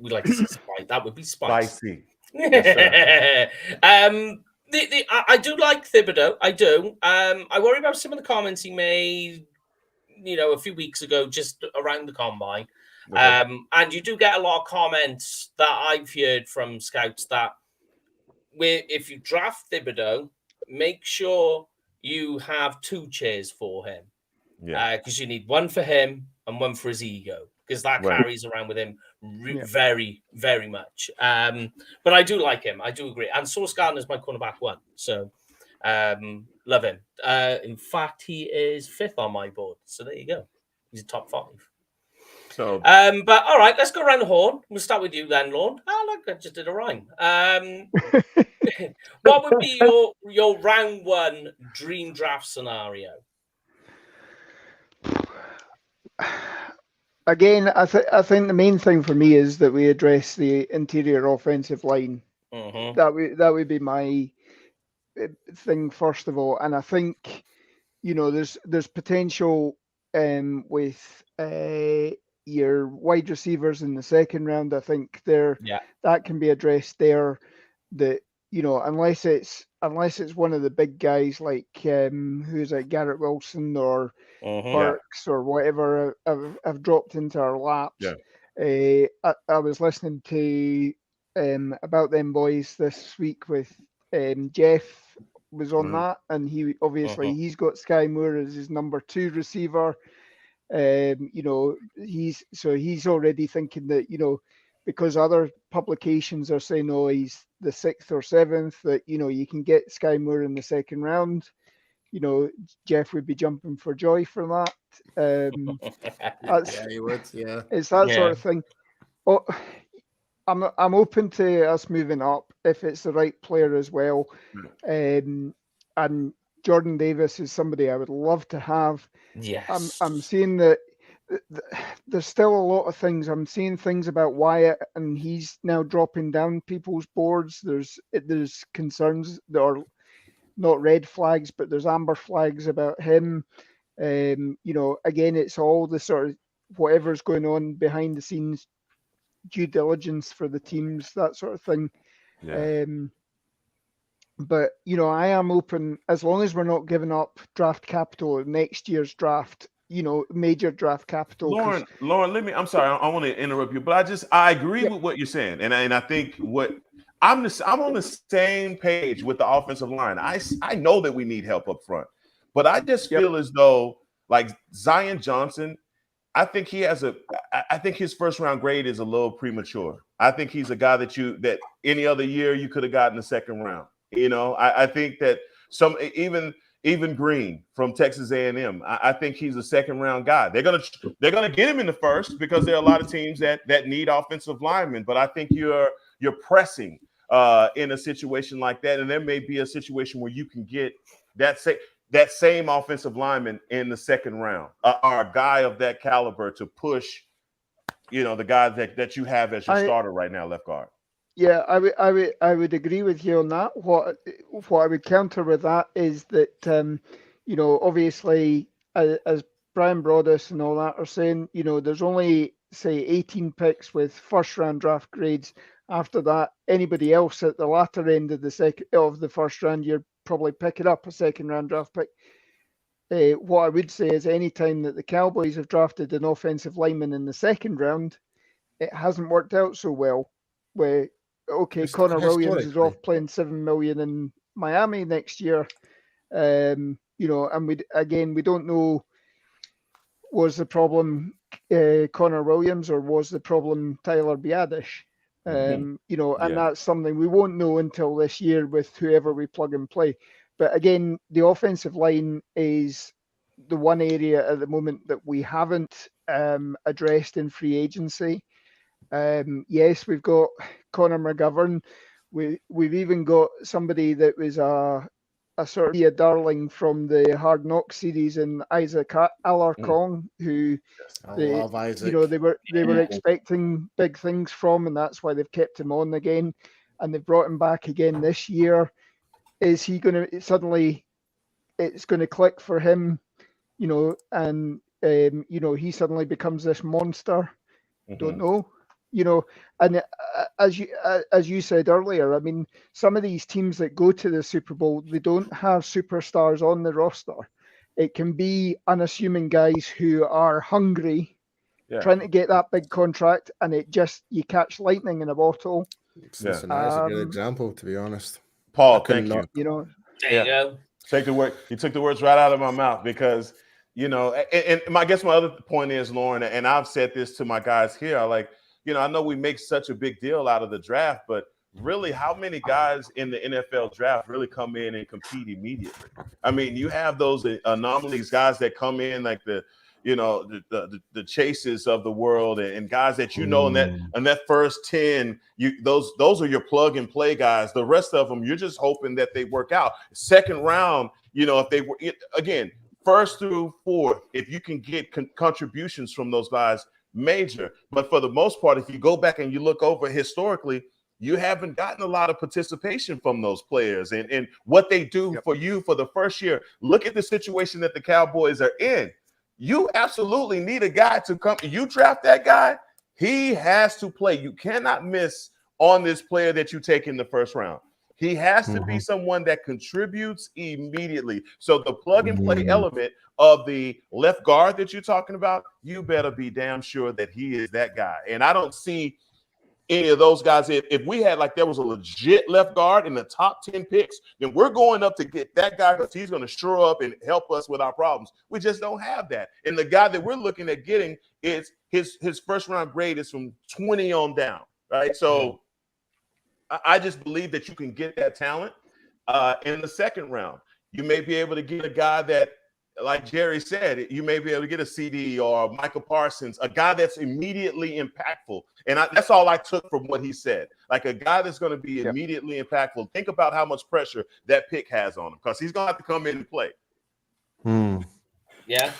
spicy. That would be spicy. Yes, I do like Thibodeau. I do. I worry about some of the comments he made a few weeks ago, just around the combine. Okay. And you do get a lot of comments that I've heard from scouts that if you draft Thibodeau, make sure you have 2 chairs for him. Yeah. Because you need one for him and one for his ego, because that Right. carries around with him very, very much. But I do like him. I do agree. And Sauce Gardner's my cornerback 1. So love him. In fact, he is 5th on my board. So there you go. He's a top 5. So, but all right, let's go around the horn. We'll start with you then, Lorne. Oh, look, I just did a rhyme. What would be your round 1 dream draft scenario? Again, I think the main thing for me is that we address the interior offensive line. Mm-hmm. That would be my thing first of all, and I think there's potential with your wide receivers in the second round. I think that can be addressed there. That unless it's one of the big guys like who's like Garrett Wilson or Burks or whatever have dropped into our laps. Yeah. I was listening to about them boys this week with Jeff was on that, and he obviously he's got Sky Moore as his number 2 receiver. He's already thinking that because other publications are saying he's the 6th or 7th, that you can get Sky Moore in the second round. Jeff would be jumping for joy for that. Yeah, he would. Yeah, it's that sort of thing. Oh, I'm open to us moving up if it's the right player as well. And Jordan Davis is somebody I would love to have. Yes. I'm seeing that there's still a lot of things. I'm seeing things about Wyatt, and he's now dropping down people's boards. There's concerns that are not red flags, but there's amber flags about him. Again, it's all the sort of whatever's going on behind the scenes, due diligence for the teams, that sort of thing. Yeah. But I am open as long as we're not giving up draft capital in next year's draft. Major draft capital. Lauren, I'm sorry, I want to interrupt you, but I agree with what you're saying, and I think I'm on the same page with the offensive line. I know that we need help up front, but I just feel as though like Zion Johnson, I think his first round grade is a little premature. I think he's a guy that any other year you could have gotten the second round. I think that even Green from Texas A&M, I think he's a second round guy. They're gonna get him in the first because there are a lot of teams that need offensive linemen. But I think you're pressing in a situation like that, and there may be a situation where you can get that same offensive lineman in the second round, or a guy of that caliber to push, the guy that you have as your starter right now, left guard. Yeah, I would agree with you on that. What I would counter with that is that obviously as Brian Broaddus and all that are saying, there's only say 18 picks with first round draft grades. After that, anybody else at the latter end of the first round, you're probably picking up a second round draft pick. What I would say is any time that the Cowboys have drafted an offensive lineman in the second round, it hasn't worked out so well. Where Connor Williams is off playing $7 million in Miami next year. And we don't know, was the problem Connor Williams or was the problem Tyler Biadasz? And that's something we won't know until this year with whoever we plug and play. But again, the offensive line is the one area at the moment that we haven't addressed in free agency. Yes, we've got Connor McGovern. We've even got somebody that was a sort of darling from the Hard Knock series in Isaac Alarcon, who love Isaac. They were expecting big things from, and that's why they've kept him on again, and they've brought him back again this year. Is he going to suddenly? It's going to click for him, and he suddenly becomes this monster. Don't know. And as you said earlier, I mean, some of these teams that go to the Super Bowl, they don't have superstars on the roster. It can be unassuming guys who are hungry, trying to get that big contract, and you catch lightning in a bottle. Cincinnati's a good example, to be honest. Paul, thank you. There you go. You took the words right out of my mouth because, and I guess my other point is, Lauren, and I've said this to my guys here, I know we make such a big deal out of the draft, but really, how many guys in the NFL draft really come in and compete immediately? I mean, you have those anomalies, guys that come in like the Chases of the world and guys that in that first 10, those are your plug and play guys. The rest of them, you're just hoping that they work out. Second round, if they were again, first through fourth, if you can get contributions from those guys, major. But for the most part, if you go back and you look over historically, you haven't gotten a lot of participation from those players and what they do for you for the first year. Look at the situation that the Cowboys are in. You absolutely need a guy to come. You draft that guy, he has to play. You cannot miss on this player that you take in the first round. He has to be someone that contributes immediately. So the plug and play element of the left guard that you're talking about, you better be damn sure that he is that guy. And I don't see any of those guys. If we had there was a legit left guard in the top 10 picks, then we're going up to get that guy because he's going to shore up and help us with our problems. We just don't have that. And the guy that we're looking at getting is his first round grade is from 20 on down, right? So I just believe that you can get that talent in the second round. You may be able to get a guy that, like Jerry said, you may be able to get a CD or Michael Parsons, a guy that's immediately impactful. And that's all I took from what he said. Like a guy that's going to be immediately impactful. Think about how much pressure that pick has on him because he's going to have to come in and play. Yeah.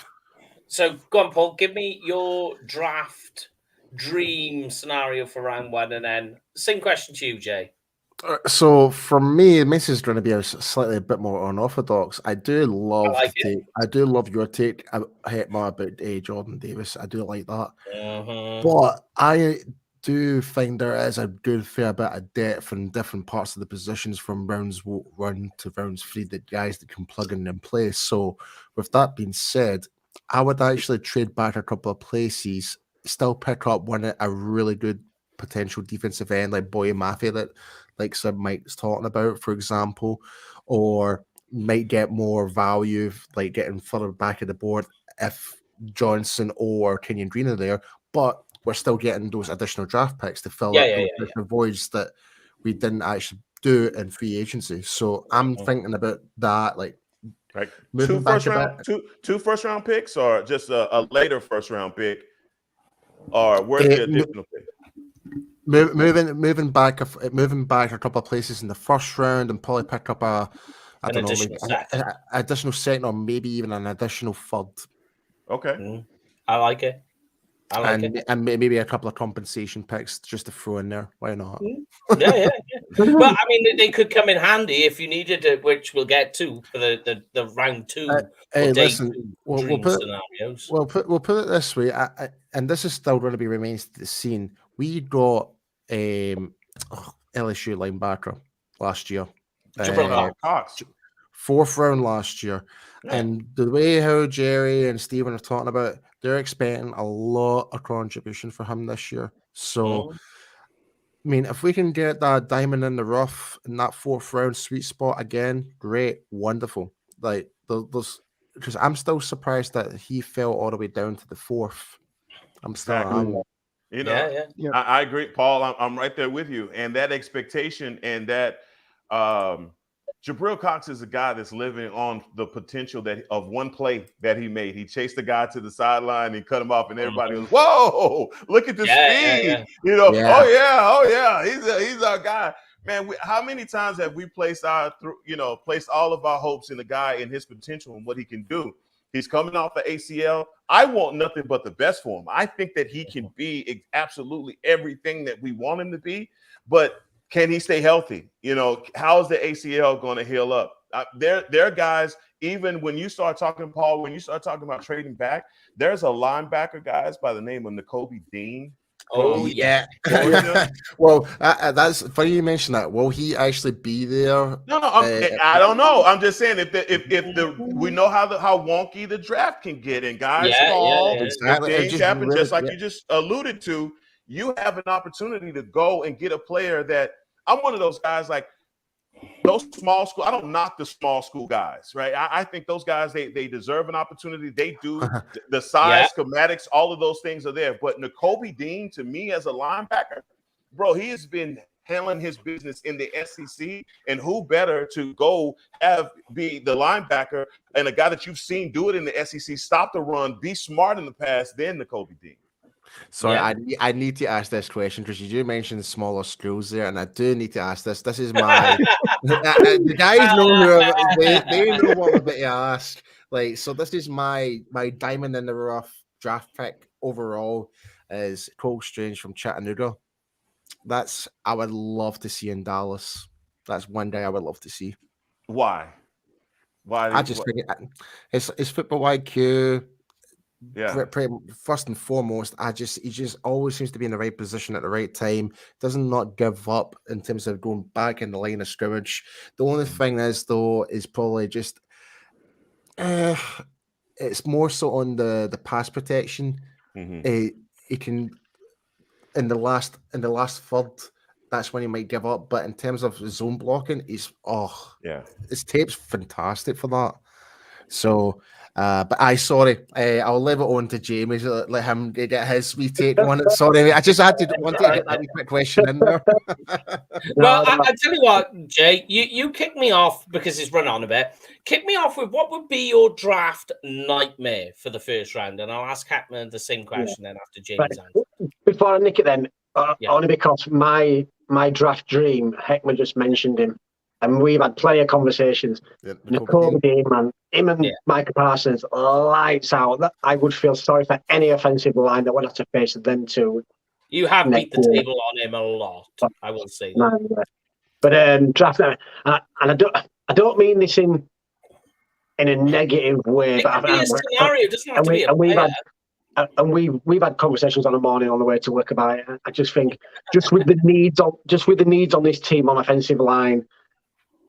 So go on, Paul. Give me your draft dream scenario for round one, and then same question to you, Jay. So for me, this is going to be a slightly bit more unorthodox. I do love your take, about Jordan Davis. I do like that, but I do find there is a good fair bit of depth in different parts of the positions from rounds 1 to rounds 3 that guys that can plug in and play. So with that being said, I would actually trade back a couple of places, still pick up a really good potential defensive end like Boye Mafe that like Sir Mike's talking about, for example, or might get more value like getting further back of the board if Johnson or Kenyon Green are there, but we're still getting those additional draft picks to fill up those voids that we didn't actually do in free agency. So I'm thinking about that, like two first round picks, or just a later first round pick, or where's the additional pick? Moving back a couple of places in the first round and probably pick up an additional second or maybe even an additional third. Okay. I like it. And maybe a couple of compensation picks just to throw in there. Why not? Yeah. Well, I mean, they could come in handy if you needed it, which we'll get to for the round 2. Hey, listen, we'll put scenarios. We'll put it this way, and this is still going to be remains to be seen. We got LSU linebacker last year, Cox. 4th round last year, and the way how Jerry and Steven are talking about, they're expecting a lot of contribution for him this year. So, I mean, if we can get that diamond in the rough in that 4th round sweet spot again, great, wonderful. Like those, because I'm still surprised that he fell all the way down to the 4th. I'm still. I agree, Paul. I'm right there with you. And that expectation and that Jabril Cox is a guy that's living on the potential of one play that he made. He chased the guy to the sideline and cut him off, and everybody was, "Whoa! Look at the speed!" Oh yeah, he's our guy, man. How many times have we placed all of our hopes in the guy and his potential and what he can do? He's coming off the ACL. I want nothing but the best for him. I think that he can be absolutely everything that we want him to be, but can he stay healthy? How is the ACL going to heal up? There are guys, even when you start talking, Paul, when you start talking about trading back, there's a linebacker, guys, by the name of Nakobe Dean. Oh, from yeah. Georgia. Well, that's funny you mentioned that. Will he actually be there? No, I don't know. I'm just saying if we know how wonky the draft can get and guys fall, Exactly. if things happen, just like you just alluded to, you have an opportunity to go and get a player that I'm one of those guys like those small school. I don't knock the small school guys, right? I think those guys they deserve an opportunity. They do the size, schematics, all of those things are there. But Nakobe Dean, to me as a linebacker, bro, he has been handling his business in the SEC, and who better to go be the linebacker and a guy that you've seen do it in the SEC, stop the run, be smart in the pass than Nakobe Dean. Sorry, I need to ask this question because you do mention smaller schools there, and I do need to ask this. This is my the guys know they know what I'm about to ask. Like, so this is my diamond in the rough draft pick overall is Cole Strange from Chattanooga. I would love to see in Dallas. That's one guy I would love to see. Why? I just think it's football IQ. Yeah. First and foremost, he just always seems to be in the right position at the right time. Doesn't not give up in terms of going back in the line of scrimmage. The only thing is though is probably just it's more so on the pass protection. He can in the last third. That's when he might give up. But in terms of zone blocking, his tape's fantastic for that. So, but I'll leave it on to Jamie. Let him get his wee take on it. Sorry, I just wanted to get that wee quick question in there. Well, I tell you what, Jay, you kick me off because it's run on a bit. Kick me off with what would be your draft nightmare for the first round, and I'll ask Hackman the same question then after Jamie's answer. Before I nick it, then only because my draft dream, Heckman just mentioned him. And we've had plenty of conversations. Nakobe Dean, man, him and Micah Parsons, lights out. I would feel sorry for any offensive line that would have to face them two. You have beat the table on him a lot, I will say that. But draft, and I don't mean this in a negative way. It could be a scenario. It doesn't have to be a player. We've had conversations on the morning on the way to work about it. I just think just with the needs on this team on offensive line.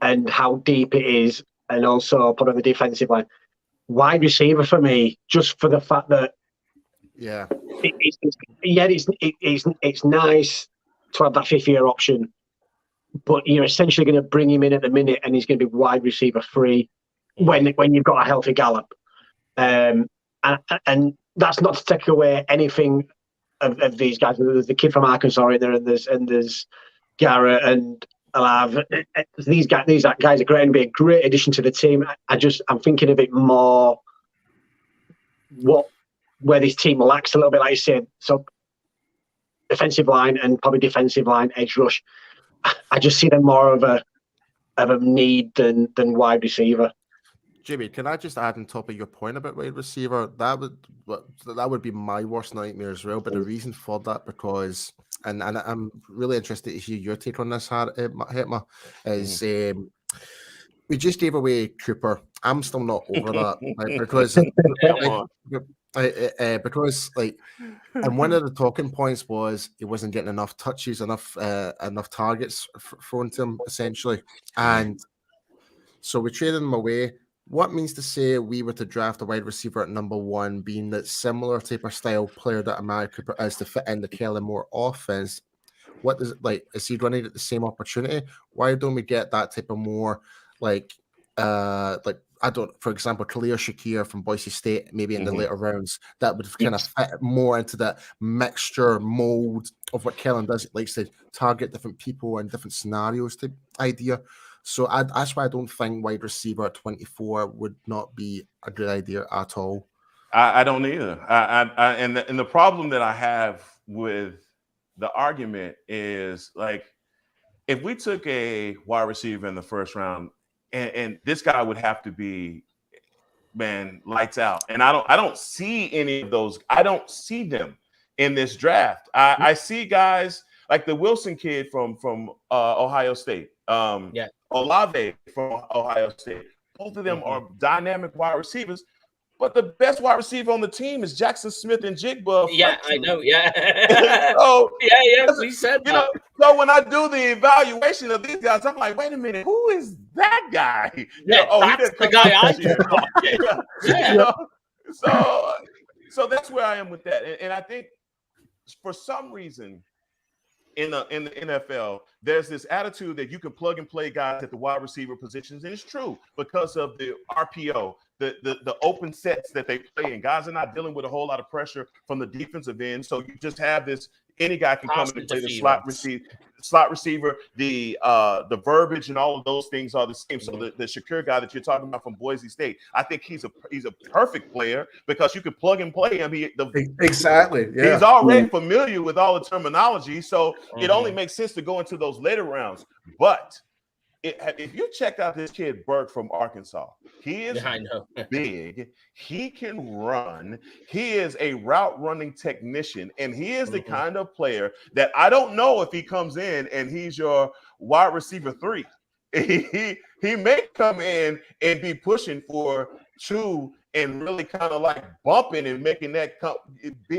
And how deep it is, and also put on the defensive line. Wide receiver for me, just for the fact that it's nice to have that fifth-year option, but you're essentially going to bring him in at the minute, and he's going to be wide receiver free when you've got a healthy Gallup, and that's not to take away anything of these guys. There's the kid from Arkansas in there, and there's Garrett and. These guys are great and be a great addition to the team. I'm thinking a bit more where this team lacks a little bit, like you said. So offensive line and probably defensive line, edge rush. I just see them more of a need than wide receiver. Jimmy, can I just add on top of your point about wide receiver? That would be my worst nightmare as well. But the reason for that, because and I'm really interested to hear your take on this, Hetma, is we just gave away Cooper. I'm still not over that, right? Because and one of the talking points was he wasn't getting enough touches, enough targets thrown to him essentially, and so we traded him away. What means to say we were to draft a wide receiver at number one, being that similar type of style player that Amari Cooper is to fit in the Kelly Moore offense? What does is he running at the same opportunity? Why don't we get that type of more for example, Khalil Shakir from Boise State, maybe in the later rounds, that would kind of fit more into that mixture mold of what Kellen does. It likes to target different people and different scenarios type idea. So that's why I don't think wide receiver at 24 would not be a good idea at all. I don't either. And the problem that I have with the argument is if we took a wide receiver in the first round, and this guy would have to be, man, lights out. And I don't see any of those. I don't see them in this draft. I see guys like the Wilson kid from Ohio State. Olave from Ohio State. Both of them are dynamic wide receivers, But the best wide receiver on the team is Jackson Smith and Jigba. Yeah, I know. Yeah. So, yeah. We said you that. know, so when I do the evaluation of these guys, I'm like, wait a minute, who is that guy? You Yeah, know, oh, he that's didn't the come guy I this year. thought. Yeah. You know, so that's where I am with that. And I think for some reason in the NFL, there's this attitude that you can plug and play guys at the wide receiver positions, and it's true because of the RPO, the open sets that they play in. Guys are not dealing with a whole lot of pressure from the defensive end, so you just have this. Any guy can come in and play the slot receiver. The verbiage and all of those things are the same. So the Shakur guy that you're talking about from Boise State, I think he's a perfect player because you can plug and play him. Exactly. Yeah. He's already familiar with all the terminology, so it only makes sense to go into those later rounds. But if you check out this kid Burke from Arkansas, he is big. He can run. He is a route running technician, and he is the kind of player that I don't know if he comes in and he's your wide receiver 3. He may come in and be pushing for 2 and really kind of like bumping and making that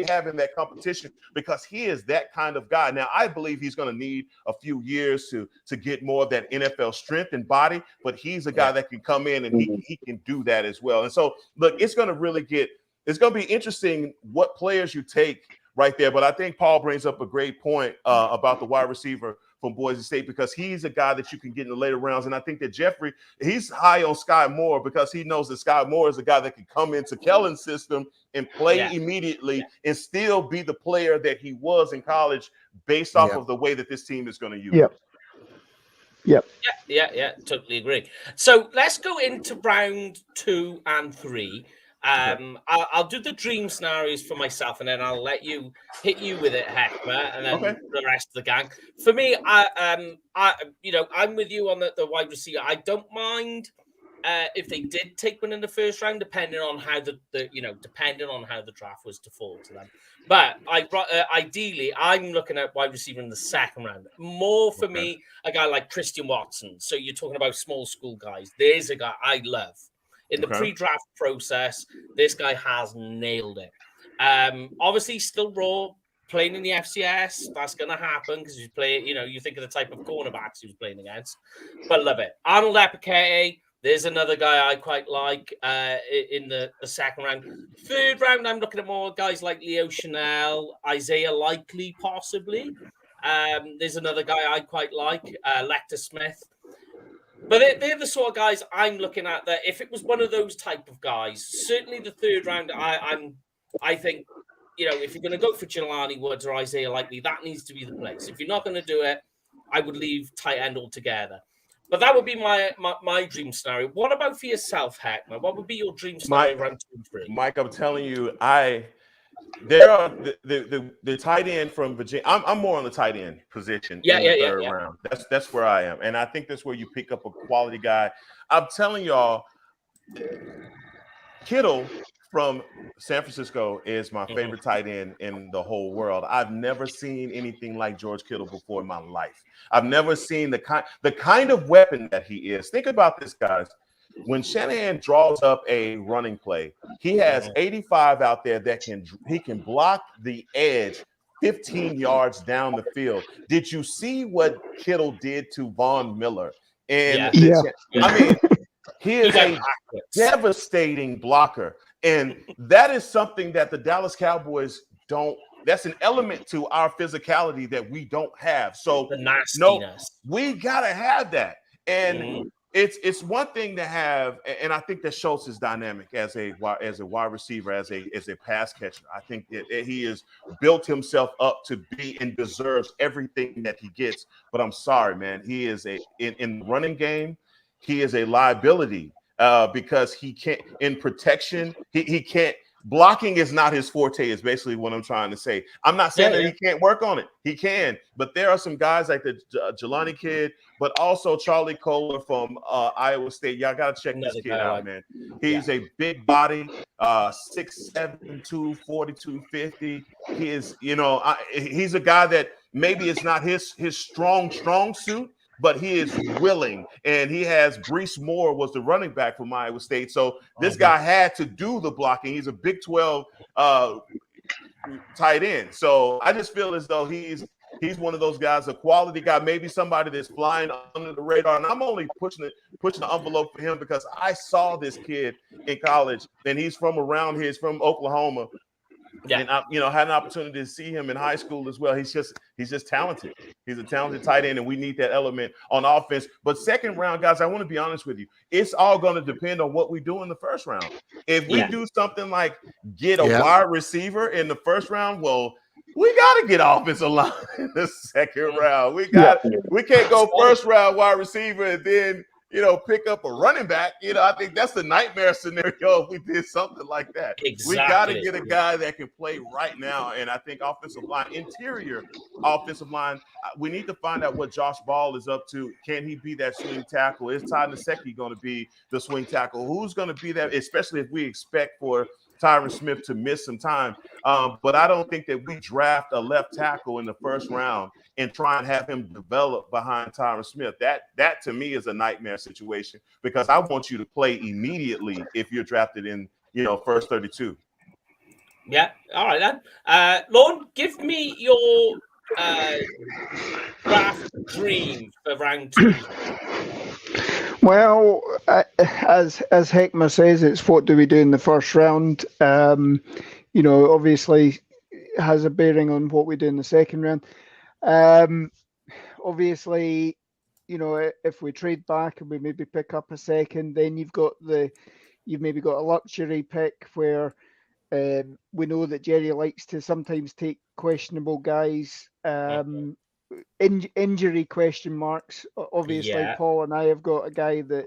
having that competition because he is that kind of guy. Now, I believe he's going to need a few years to get more of that NFL strength and body, but he's a guy that can come in and he can do that as well. And so, look, it's going to be interesting what players you take right there. But I think Paul brings up a great point about the wide receiver from Boise State because he's a guy that you can get in the later rounds. And I think that Jeffrey, he's high on Sky Moore because he knows that Sky Moore is a guy that can come into Kellen's system and play immediately and still be the player that he was in college based off of the way that this team is going to use him. Yeah, totally agree. So let's go into round 2 and 3. I'll do the dream scenarios for myself, and then I'll let you hit you with it, Heckma, and then the rest of the gang. For me, I'm with you on the wide receiver. I don't mind if they did take one in the first round, depending on how the draft was to fall to them. But ideally, I'm looking at wide receiver in the second round. More for me, a guy like Christian Watson. So you're talking about small school guys. There's a guy I love. In the pre-draft process, this guy has nailed it. Obviously, still raw, playing in the FCS. That's going to happen because you play, you think of the type of cornerbacks he was playing against. But love it. Arnold Epikete, there's another guy I quite like in the second round. Third round, I'm looking at more guys like Leo Chanel, Isaiah Likely, possibly. There's another guy I quite like, Lecter Smith. But they're the sort of guys I'm looking at that if it was one of those type of guys, certainly the third round, I think, if you're going to go for Jelani Woods or Isaiah Likely, that needs to be the place. If you're not going to do it, I would leave tight end altogether. But that would be my dream scenario. What about for yourself, Heckman? What would be your dream scenario round 2 and 3? Mike, I'm telling you, there are the tight end from Virginia. I'm more on the tight end position in the third round. That's where I am, and I think that's where you pick up a quality guy. I'm telling y'all, Kittle from San Francisco is my favorite tight end in the whole world. I've never seen anything like George Kittle before in my life. I've never seen the kind of weapon that he is. Think about this, guys. When Shanahan draws up a running play, he has 85 out there that he can block the edge 15 yards down the field. Did you see what Kittle did to Von Miller? And I mean, he is a devastating blocker. And that is something that the Dallas Cowboys don't. That's an element to our physicality that we don't have. So the nastiness. We gotta have that. And it's one thing to have, and I think that Schultz is dynamic as a wide receiver, as a pass catcher. I think that he has built himself up to be and deserves everything that he gets. But I'm sorry, man, he is in the running game, he is a liability because he can't in protection. He can't. Blocking is not his forte, is basically what I'm trying to say. I'm not saying that he can't work on it. He can. But there are some guys like the Jelani kid, but also Charlie Kohler from Iowa State. Y'all got to check this kid out, man. He's a big body, 6'7", 240, 250. He is, he's a guy that maybe it's not his strong suit, but he is willing, and he has Brees Moore was the running back from Iowa State. So this guy had to do the blocking. He's a Big 12 tight end. So I just feel as though he's one of those guys, a quality guy, maybe somebody that's flying under the radar. And I'm only pushing the envelope for him because I saw this kid in college, and he's from around here. He's from Oklahoma. Yeah. And I, had an opportunity to see him in high school as well. He's just talented. He's a talented tight end, and we need that element on offense. But second round, guys, I want to be honest with you. It's all going to depend on what we do in the first round. If we do something like get a wide receiver in the first round, well, we got to get offensive line in the second round. We can't go first round wide receiver and then pick up a running back. I think that's the nightmare scenario if we did something like that. Exactly. We got to get a guy that can play right now. And I think interior offensive line, we need to find out what Josh Ball is up to. Can he be that swing tackle? Is Ty Nsekhe going to be the swing tackle? Who's going to be that, especially if we expect for Tyron Smith to miss some time. But I don't think that we draft a left tackle in the first round and try and have him develop behind Tyron Smith. That to me is a nightmare situation because I want you to play immediately if you're drafted in, first 32. Yeah. All right then. Lorne, give me your draft dream for round 2. Well, as Heckma says, it's what do we do in the first round. Obviously has a bearing on what we do in the second round. Obviously, if we trade back and we maybe pick up a second, then you've maybe got a luxury pick where we know that Jerry likes to sometimes take questionable guys. Injury question marks. Obviously, Paul and I have got a guy that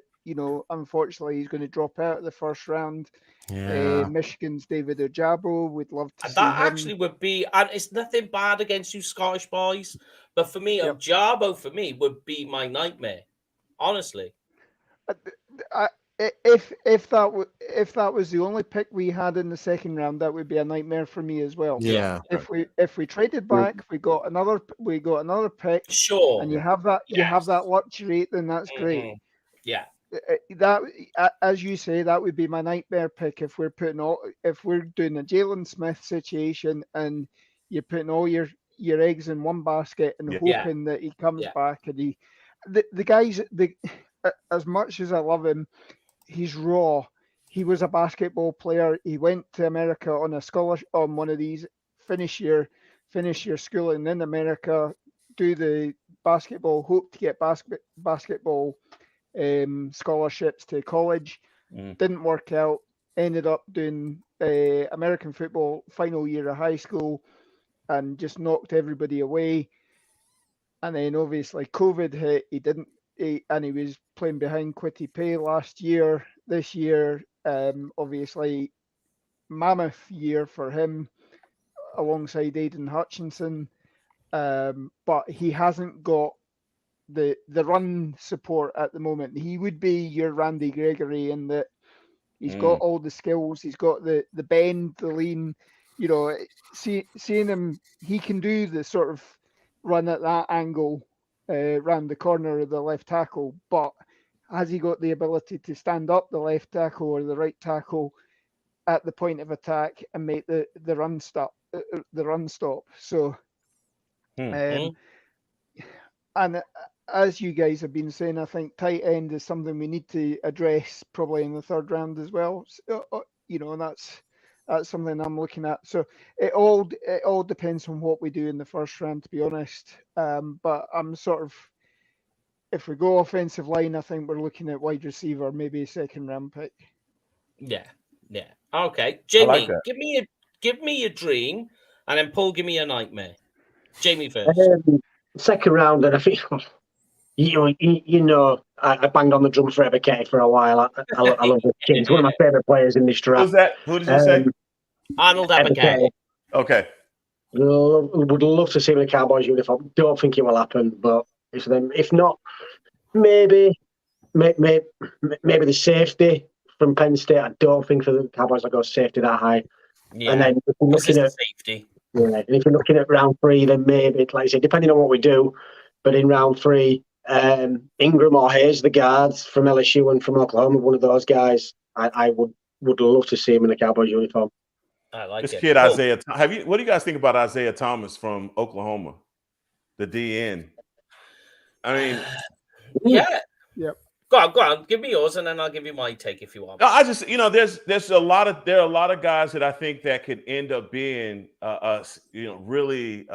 unfortunately he's going to drop out of the first round. Michigan's David Ojabo. We'd love to see him. That actually would be, and it's nothing bad against you Scottish boys, but for me, Ojabo for me would be my nightmare. Honestly, if that was the only pick we had in the second round, that would be a nightmare for me as well. Yeah. If we traded back, we got another pick. Sure. And you have that luxury, then that's great. Yeah. That, as you say, that would be my nightmare pick if we're doing a Jalen Smith situation and you're putting all your eggs in one basket and hoping that he comes back and the guys, as much as I love him, he's raw. He was a basketball player. He went to America on a scholarship on one of these. Finish your schooling in America. Do the basketball. Hope to get basketball scholarships to college. Didn't work out. Ended up doing American football final year of high school, and just knocked everybody away. And then obviously COVID hit. And he was playing behind Kwity Paye last year. This year, obviously, mammoth year for him alongside Aiden Hutchinson. But he hasn't got the run support at the moment. He would be your Randy Gregory in that he's got all the skills. He's got the bend, the lean. Seeing him, he can do the sort of run at that angle round the corner of the left tackle, but has he got the ability to stand up the left tackle or the right tackle at the point of attack and make the run stop? So, and as you guys have been saying, I think tight end is something we need to address probably in the third round as well. So, that's something I'm looking at. So it all depends on what we do in the first round, to be honest. But I'm sort of, if we go offensive line, I think we're looking at wide receiver, maybe a second round pick. Yeah. Okay, Jamie, give me a dream, and then Paul, give me a nightmare. Jamie first. Second round, and I think I banged on the drum for Ebiketie for a while. I love this kid. He's one of my favorite players in this draft. Who's that? Who did you say? Arnold Ebiketie. Okay. Would love to see him in a Cowboys uniform. Don't think it will happen, but if not, maybe the safety from Penn State. I don't think for the Cowboys I go safety that high. Yeah. And then if we're looking at safety. Yeah, and if you're looking at round 3, then maybe, like I said, depending on what we do, but in round 3, Ingram or Hayes, the guards from LSU and from Oklahoma, one of those guys, I would love to see him in a Cowboys uniform. I like This it. kid Isaiah. What do you guys think about Isaiah Thomas from Oklahoma, the DN? I mean, yeah. Yep. Go on. Give me yours, and then I'll give you my take if you want. No, I just, there are a lot of guys that I think that could end up being, really.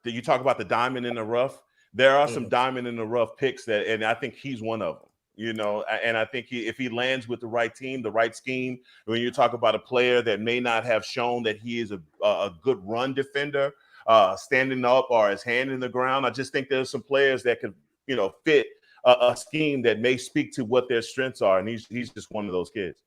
You talk about the diamond in the rough. There are some diamond in the rough picks and I think he's one of them. And I think if he lands with the right team, the right scheme, when you talk about a player that may not have shown that he is a good run defender, standing up or his hand in the ground, I just think there's some players that could, fit a scheme that may speak to what their strengths are, and he's just one of those kids.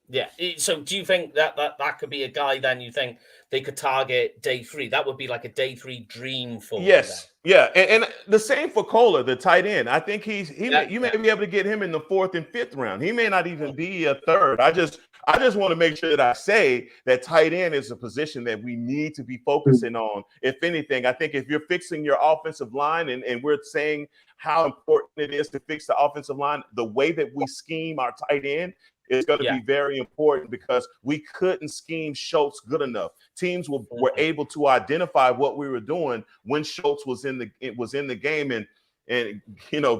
Yeah. So do you think that could be a guy then you think they could target day 3? That would be like a day 3 dream for Yes. them. Yeah. And the same for Kohler, the tight end. I think you may be able to get him in the 4th and 5th round. He may not even be a 3rd. I just want to make sure that I say that tight end is a position that we need to be focusing on. If anything, I think if you're fixing your offensive line and we're saying how important it is to fix the offensive line, the way that we scheme our tight end is going to be very important, because we couldn't scheme Schultz good enough. Teams were able to identify what we were doing when Schultz was in the game, and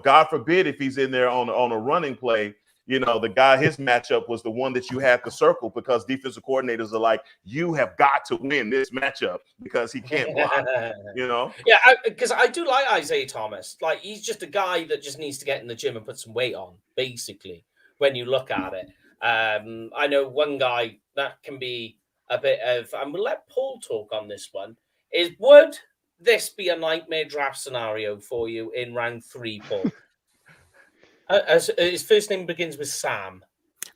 God forbid if he's in there on a running play, the guy, his matchup was the one that you have to circle, because defensive coordinators are like, you have got to win this matchup because he can't block. Yeah, because I do like Isaiah Thomas. Like, he's just a guy that just needs to get in the gym and put some weight on, basically, when you look at it. I know one guy that can be a bit of, and we'll let Paul talk on this one, would this be a nightmare draft scenario for you in round 3, Paul? His first name begins with Sam.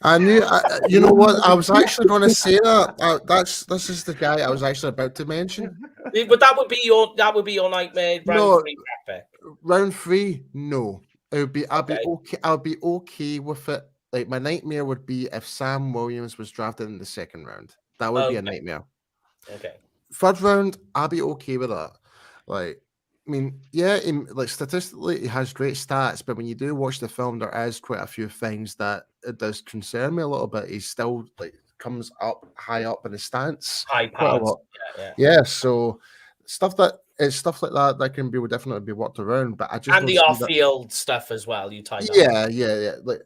I knew, you know what? I was actually going to say that. This is the guy I was actually about to mention. But that would be your nightmare round 3 draft pick. Round 3, no. I'll be okay with it. Like, my nightmare would be if Sam Williams was drafted in the 2nd round. That would be a nightmare. Okay. 3rd round, I'll be okay with that. Like, I mean, yeah, statistically, he has great stats, but when you do watch the film, there is quite a few things that it does concern me a little bit. He still comes up high up in his stance, high quite a lot. Yeah. So stuff like that can definitely be worked around. But I just and the off-field stuff as well. You tie that. Yeah. Like,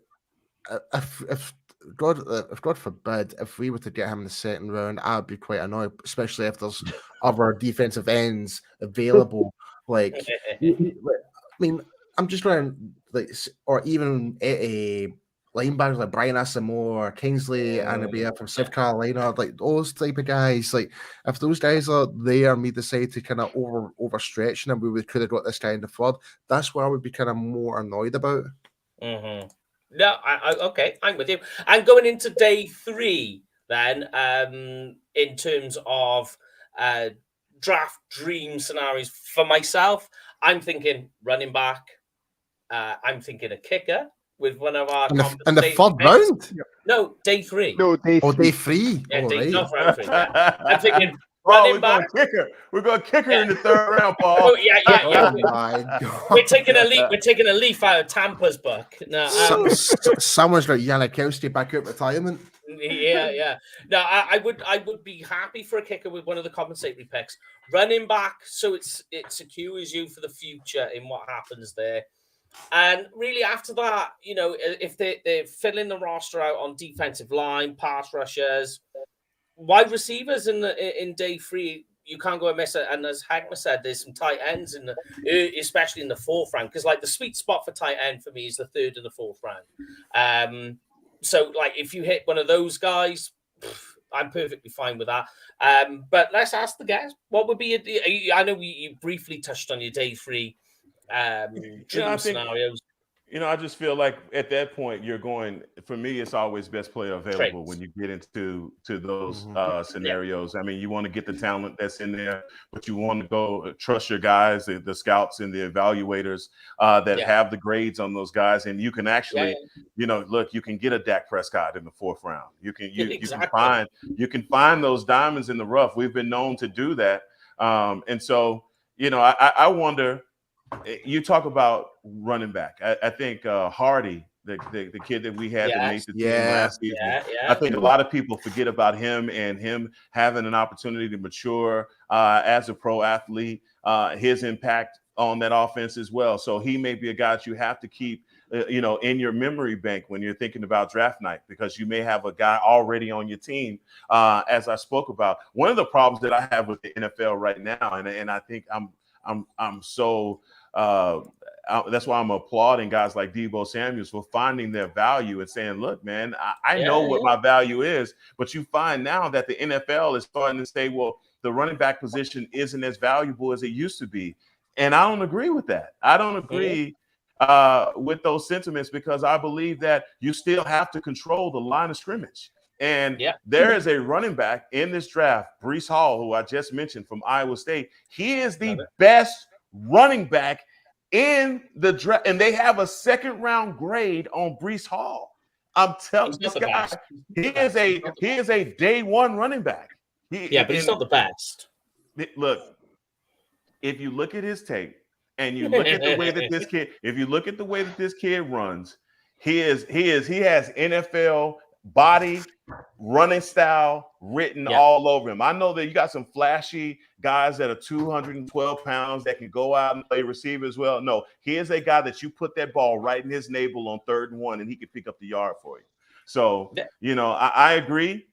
if God forbid, if we were to get him in the 2nd round, I'd be quite annoyed, especially if there's other defensive ends available. I mean, I'm just trying, or even a linebackers like Brian Asamoah, Kingsley Anabia from South Carolina, like those type of guys. Like, if those guys are there and we decide to kind of overstretch them, we could have got this guy in the 3rd. That's what I would be kind of more annoyed about. Mm-hmm. No, okay, I'm with you. And going into day 3, then, in terms of draft dream scenarios for myself, I'm thinking running back. I'm thinking a kicker with one of our in the 3rd round. No, day 3. No, day 3. Day 3. Yeah, Right. round 3. Yeah. I'm thinking. We're going to kick her in the 3rd round, Paul. Oh, yeah. Oh my God. We're taking a leaf out of Tampa's book. No, someone's got Janikowski back out retirement. Yeah. No, I would be happy for a kicker with one of the compensatory picks. Running back, so it secures you for the future in what happens there. And really, after that, if they're filling the roster out on defensive line, pass rushers, wide receivers in day 3, you can't go and miss it. And as Hagma said, there's some tight ends especially in the 4th round, because the sweet spot for tight end for me is the 3rd and the 4th round. So if you hit one of those guys, I'm perfectly fine with that. But let's ask the guys, what would be I know you briefly touched on your day 3 dream scenarios. I just feel like at that point you're going. For me, it's always best player available when you get into those scenarios. I mean, you want to get the talent that's in there, but you want to go trust your guys, the scouts and the evaluators that have the grades on those guys, and you can actually, look, you can get a Dak Prescott in the 4th round. You can find those diamonds in the rough. We've been known to do that, and so I wonder. you talk about running back. I think Hardy, the kid that we had that made the team last season. I think a lot of people forget about him and him having an opportunity to mature as a pro athlete, his impact on that offense as well. So he may be a guy that you have to keep in your memory bank when you're thinking about draft night, because you may have a guy already on your team. As I spoke about, one of the problems that I have with the NFL right now, and I think I'm so that's why I'm applauding guys like Deebo Samuel for finding their value and saying, look, man, I know what my value is, but you find now that the NFL is starting to say, well, the running back position isn't as valuable as it used to be. And I don't agree with that. I don't agree with those sentiments, because I believe that you still have to control the line of scrimmage. And there is a running back in this draft, Breece Hall, who I just mentioned from Iowa State. He is the best running back in the draft, and they have a second-round grade on Breece Hall. I'm telling this guy, he is a day one running back. But he's not the best. Look, if you look at his tape and you look at the way that this kid, if you look at the way that this kid runs, he has NFL body, running style written all over him. I know that you got some flashy guys that are 212 pounds that can go out and play receiver as well. No, he is a guy that you put that ball right in his navel on 3rd and 1 and he can pick up the yard for you. So, I agree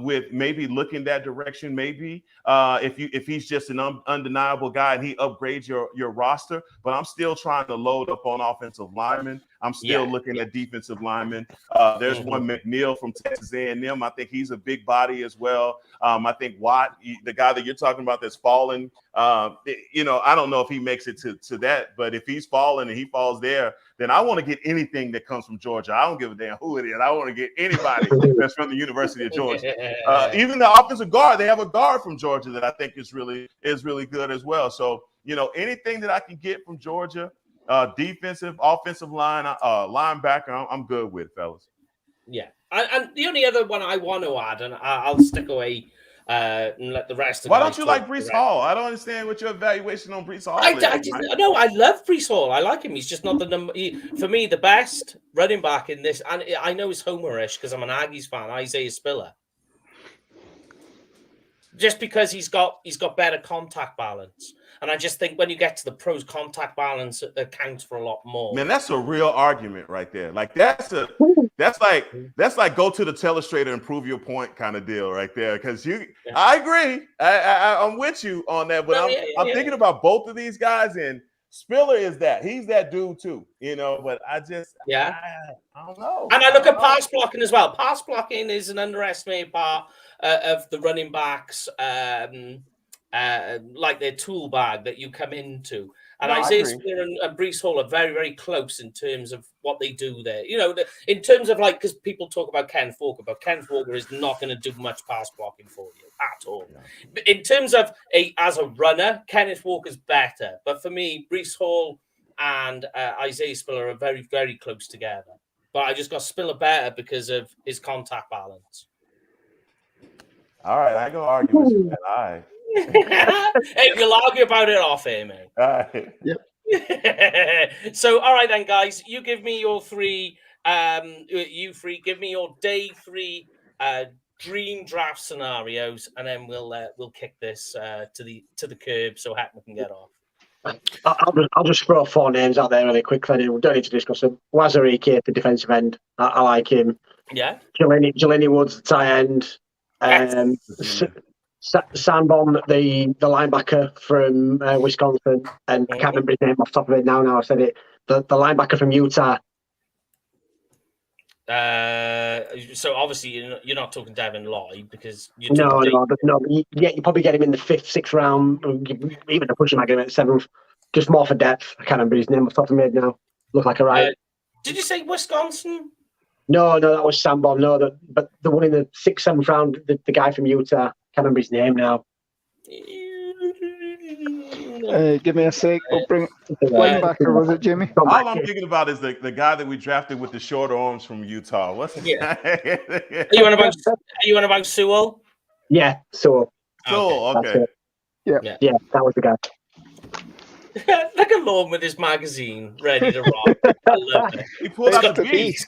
with maybe looking that direction. Maybe if he's just an undeniable guy and he upgrades your roster, but I'm still trying to load up on offensive linemen. I'm still looking at defensive linemen. There's one McNeil from Texas A&M. I think he's a big body as well. I think Watt, the guy that you're talking about that's fallen, I don't know if he makes it to that, but if he's fallen and he falls there, then I want to get anything that comes from Georgia. I don't give a damn who it is. I want to get anybody that's from the University of Georgia. Even the offensive guard, they have a guard from Georgia that I think is really good as well. So, anything that I can get from Georgia, defensive, offensive line, linebacker, I'm good with, fellas. Yeah. And the only other one I want to add, and I'll stick away and let the rest of Why don't you like Breece Hall? I don't understand what your evaluation on Breece Hall is. I love Breece Hall. I like him. He's just not the number. For me, the best running back in this, and I know it's Homerish because I'm an Aggies fan, Isaiah Spiller. Just because he's got better contact balance. And I just think when you get to the pros, contact balance accounts for a lot more. Man, that's a real argument right there. Like that's like go to the telestrator and prove your point kind of deal right there. Because I agree. I'm with you on that. But I'm thinking about both of these guys, and Spiller is that. He's that dude too. But I just I don't know. And I look at pass blocking as well. Pass blocking is an underestimated part of the running backs. Like their tool bag that you come into. And Isaiah Spiller and Breece Hall are very, very close in terms of what they do there. In terms of because people talk about Kenneth Walker, but Kenneth Walker is not going to do much pass blocking for you at all. Yeah. In terms of as a runner, Kenneth Walker's better. But for me, Breece Hall and Isaiah Spiller are very, very close together. But I just got Spiller better because of his contact balance. All right, I go argue with you, man. All right. Hey, you'll argue about it off air, man. All right. Yep. So, all right then, guys. You give me your three. Give me your day 3 dream draft scenarios, and then we'll kick this to the curb so Hackman can get off. I'll just throw 4 names out there really quickly. We don't need to discuss them. Wazariki, the defensive end. I like him. Yeah. Jelani Woods, the tight end. Sanborn, the linebacker from Wisconsin, and I can't remember his name off the top of it now. Now I said it. The linebacker from Utah. So obviously you're not talking Devin Lloyd because you probably get him in the 5th, 6th round, even to push him, I get him at 7th. Just more for depth. I can't remember his name off the top of my head now. Look like a right. Did you say Wisconsin? No, that was Sanborn. No, but the one in the 6th, 7th round, the guy from Utah. Can't remember his name now. Give me a sec. We'll bring linebacker. Was it Jimmy? All I'm thinking about is the guy that we drafted with the short arms from Utah. What's his name? Are you on about Sewell? Yeah, Sewell. Okay. Yeah, that was the guy. Look at Lorne with his magazine ready to rock. I love it. He pulled He's out got the the beast.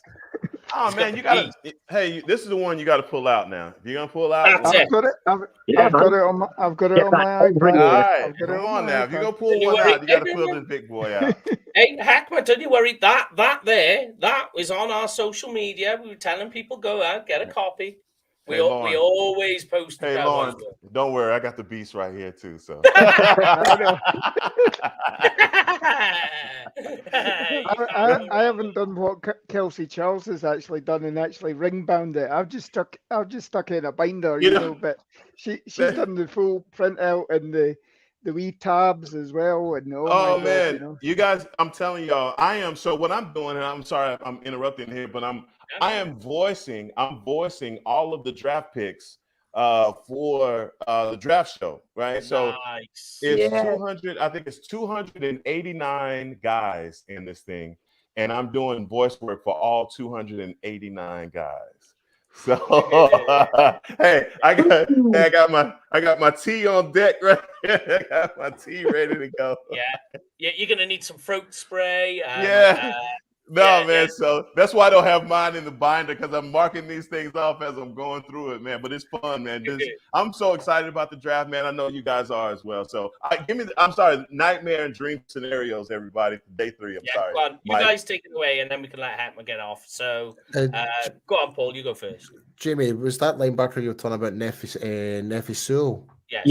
Oh He's got man, the you gotta. Hey, this is the one you got to pull out now. If you're gonna pull out, That's I've it. got it. Yeah, I've got man. it on my. I've got it Get on that my over iPad. here. all right, I've got it come on on my now. If you're iPad. gonna pull Don't you one worry. out, you got to pull this big boy out. Hey, Hackman, don't you worry. That there, that is on our social media. We were telling people go out, get a copy. We Hey, Lauren. always post the Hey, Cowboys. Lauren, don't worry, I got the beast right here too. So. I know. I I haven't done what Kelsey Charles has actually done and actually ring bound it. I've just stuck it in a binder, You you know- know. But she's done the full print out and the wee tabs as well. And Oh my God, man, you know. you guys, I'm telling y'all, I am. So what I'm doing, and I'm sorry I'm interrupting here, but I'm voicing all of the draft picks for the draft show, right? So nice. it's 200, I think it's 289 guys in this thing, and I'm doing voice work for all 289 guys. So hey, I got my tea on deck right here. I got my tea ready to go. Yeah, you're gonna need some throat spray. No, man. yeah. So that's why I don't have mine in the binder, because I'm marking these things off as I'm going through it, man. But it's fun, man. I'm so excited about the draft, man. I know you guys are as well. So I'm sorry, nightmare and dream scenarios, everybody. Day 3. I'm sorry. Go on. You Mike. guys take it away, and then we can let Hackman get off. So go on, Paul. You go first. Jamie, was that linebacker you were talking about, Nefi Sewell? Yeah.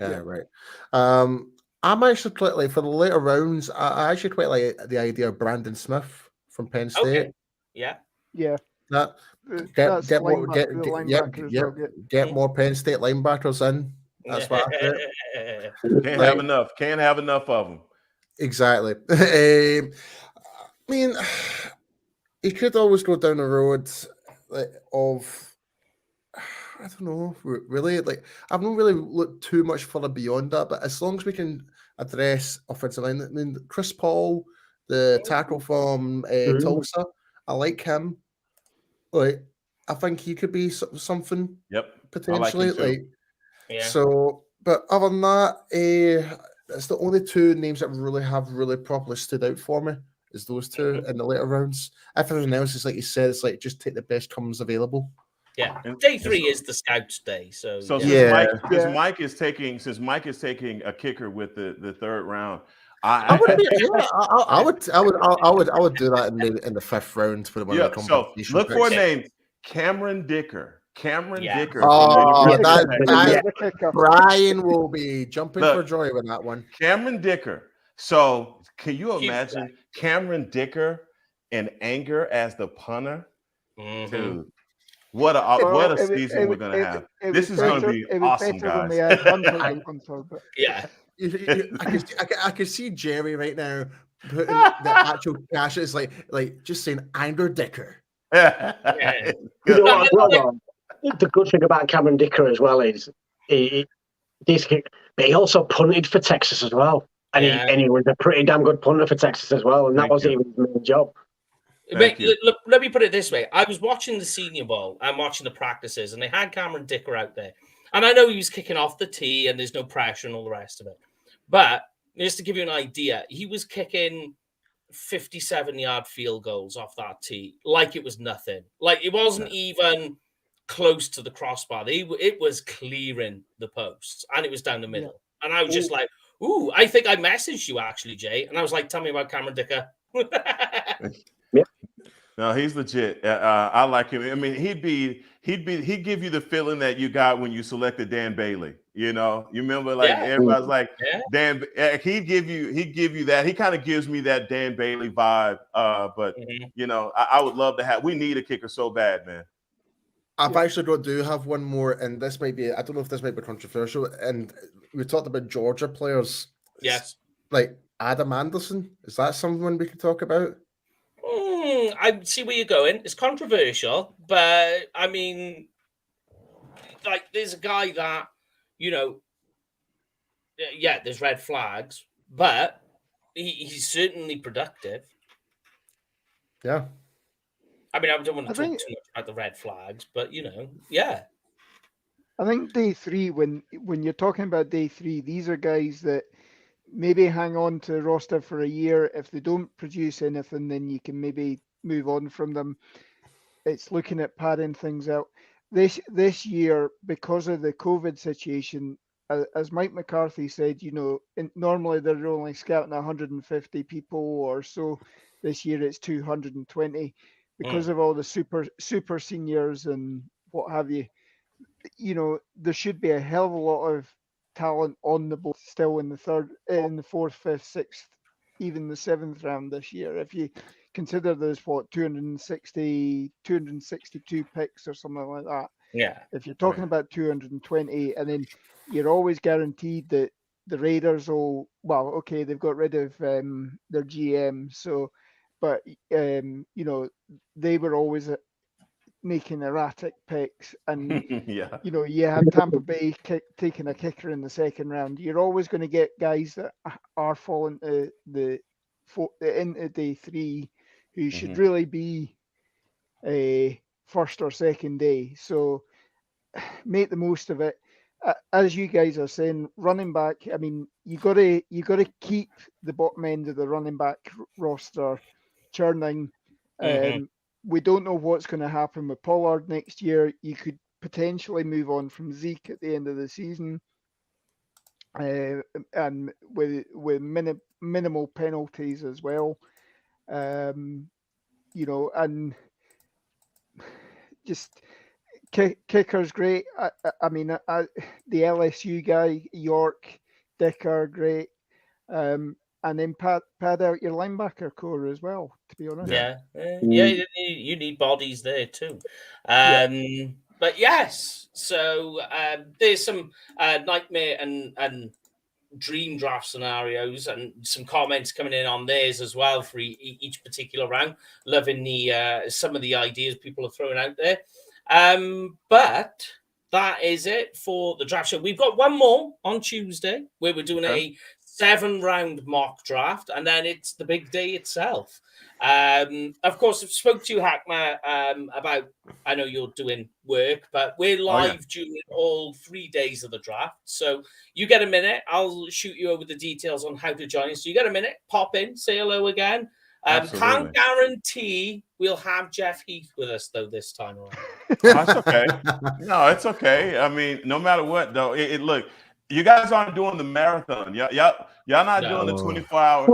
Yeah, right. I'm actually quite like, for the later rounds, I actually quite like the idea of Brandon Smith from Penn State. Okay. Yeah. That get more Penn State linebackers in. That's what I said. Can't have enough of them. Exactly. I mean, he could always go down the road of, I don't know, really. Like, I've not really looked too much further beyond that, but as long as we can address offensive line, I mean, Chris Paul, the tackle from Tulsa, I like him. Like, I think he could be something. Yep, potentially. I like him too. So, but other than that, that's the only two names that really properly stood out for me. Is those two in the later rounds. Everything else is like you said. It's like just take the best comes available. Yeah, day 3 is the scouts day. So since Mike is taking a kicker with the 3rd round, I would do that in the 5th round for the So look for a name, Cameron Dicker. Dicker. Oh, Brian will be jumping for joy with that one. Cameron Dicker. So can you imagine Cameron Dicker in anger as the punter? Mm-hmm. Dude, what a season we're gonna have. This is gonna be awesome, guys. Yeah. I can see Jerry right now putting the actual cash is like just saying anger Dicker. The good thing about Cameron Dicker as well is he also punted for Texas as well. And he was a pretty damn good punter for Texas as well, and that wasn't even his main job. Let me put it this way. I was watching the Senior Bowl and watching the practices, and they had Cameron Dicker out there. And I know he was kicking off the tee, and there's no pressure and all the rest of it. But just to give you an idea, he was kicking 57-yard field goals off that tee like it was nothing. Like, it wasn't even close to the crossbar. It was clearing the posts, and it was down the middle. And I was just like, ooh, I think I messaged you actually, Jay. And I was like, tell me about Cameron Dicker. No, he's legit. I like him. I mean, he'd give you the feeling that you got when you selected Dan Bailey. You know, you remember, like, everybody's like, Dan. He'd give you that. He kind of gives me that Dan Bailey vibe. But you know, I would love to have. We need a kicker so bad, man. I've actually do have one more, and this might be, I don't know if this might be controversial. And we talked about Georgia players. Yes. Like Adam Anderson. Is that someone we could talk about? I see where you're going. It's controversial, but I mean, like, there's a guy that, you know, there's red flags, but he's certainly productive. Yeah. I mean, I don't want to talk too much about the red flags, but, you know, I think day 3, when you're talking about day 3, these are guys that maybe hang on to the roster for a year. If they don't produce anything, then you can maybe move on from them. It's looking at padding things out. This year, because of the COVID situation, as Mike McCarthy said, normally they're only scouting 150 people or so. This year it's 220 because of all the super seniors and what have you. There should be a hell of a lot of talent on the board still in the fourth, fifth, sixth, even the seventh round this year. If you consider there's 262 picks or something like that. Yeah. If you're talking about 220, and then you're always guaranteed that the Raiders they've got rid of their GM, but they were always making erratic picks, and you had Tampa Bay taking a kicker in the second round. You're always going to get guys that are falling into day three who should really be a first or second day. So make the most of it. As you guys are saying, running back. I mean, you got to keep the bottom end of the running back roster churning. We don't know what's going to happen with Pollard next year. You could potentially move on from Zeke at the end of the season, and with minimal penalties as well. And just kicker's great. I mean, the LSU guy, York, Dicker, great. And then pad out your linebacker core as well, to be honest. Yeah. You need bodies there too. But yes, so there's some nightmare and dream draft scenarios and some comments coming in on theirs as well for each particular round. Loving the some of the ideas people are throwing out there. But that is it for the draft show. We've got one more on Tuesday where we're doing a 7-round mock draft, and then it's the big day itself. Of course, I've spoke to you, Hackma, about, I know you're doing work, but we're live during all 3 days of the draft. So you get a minute. I'll shoot you over the details on how to join us. So you get a minute, pop in, say hello again. Can't guarantee we'll have Jeff Heath with us, though, this time around. That's okay. No, it's okay. I mean, no matter what, though, look, you guys aren't doing the marathon. Y'all not doing the 24-hour.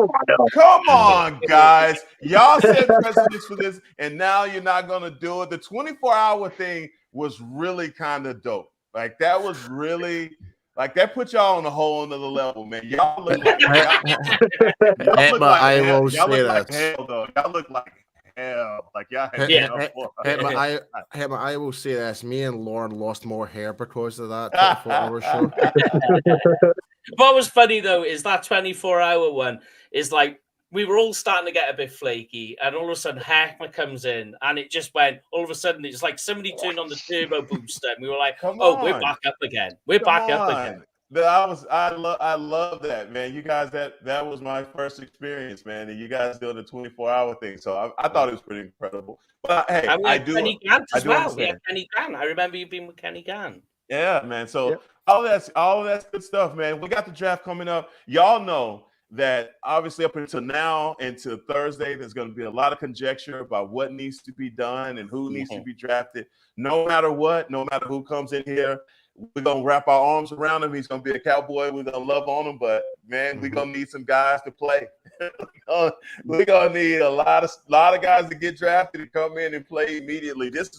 Come on, guys. Y'all set precedents for this, and now you're not going to do it. The 24-hour thing was really kind of dope. Like, that was really... Like, that put y'all on a whole another level, man. Y'all look like hell. Y'all look like hell, though. Y'all look like hell. Like, y'all I will say this. Me and Lauren lost more hair because of that 24-hour show. What was funny, though, is that 24-hour one is like, we were all starting to get a bit flaky, and all of a sudden Hackma comes in, and it just went, all of a sudden, it's like somebody turned on the turbo booster, and we were like, we're back up again. We're back up again. I love that, man. You guys, that was my first experience, man, and you guys doing the 24-hour thing, so I thought it was pretty incredible. But hey, I do. Kenny Gant as well. Yeah, Kenny Gant. I remember you being with Kenny Gant. Yeah, man. So all that's good stuff, man. We got the draft coming up. Y'all know that obviously up until now and to Thursday, there's going to be a lot of conjecture about what needs to be done and who needs to be drafted. No matter what, no matter who comes in here, we're going to wrap our arms around him. He's going to be a Cowboy. We're going to love on him. But, man, we're going to need some guys to play. We're going to need a lot of guys to get drafted and come in and play immediately. This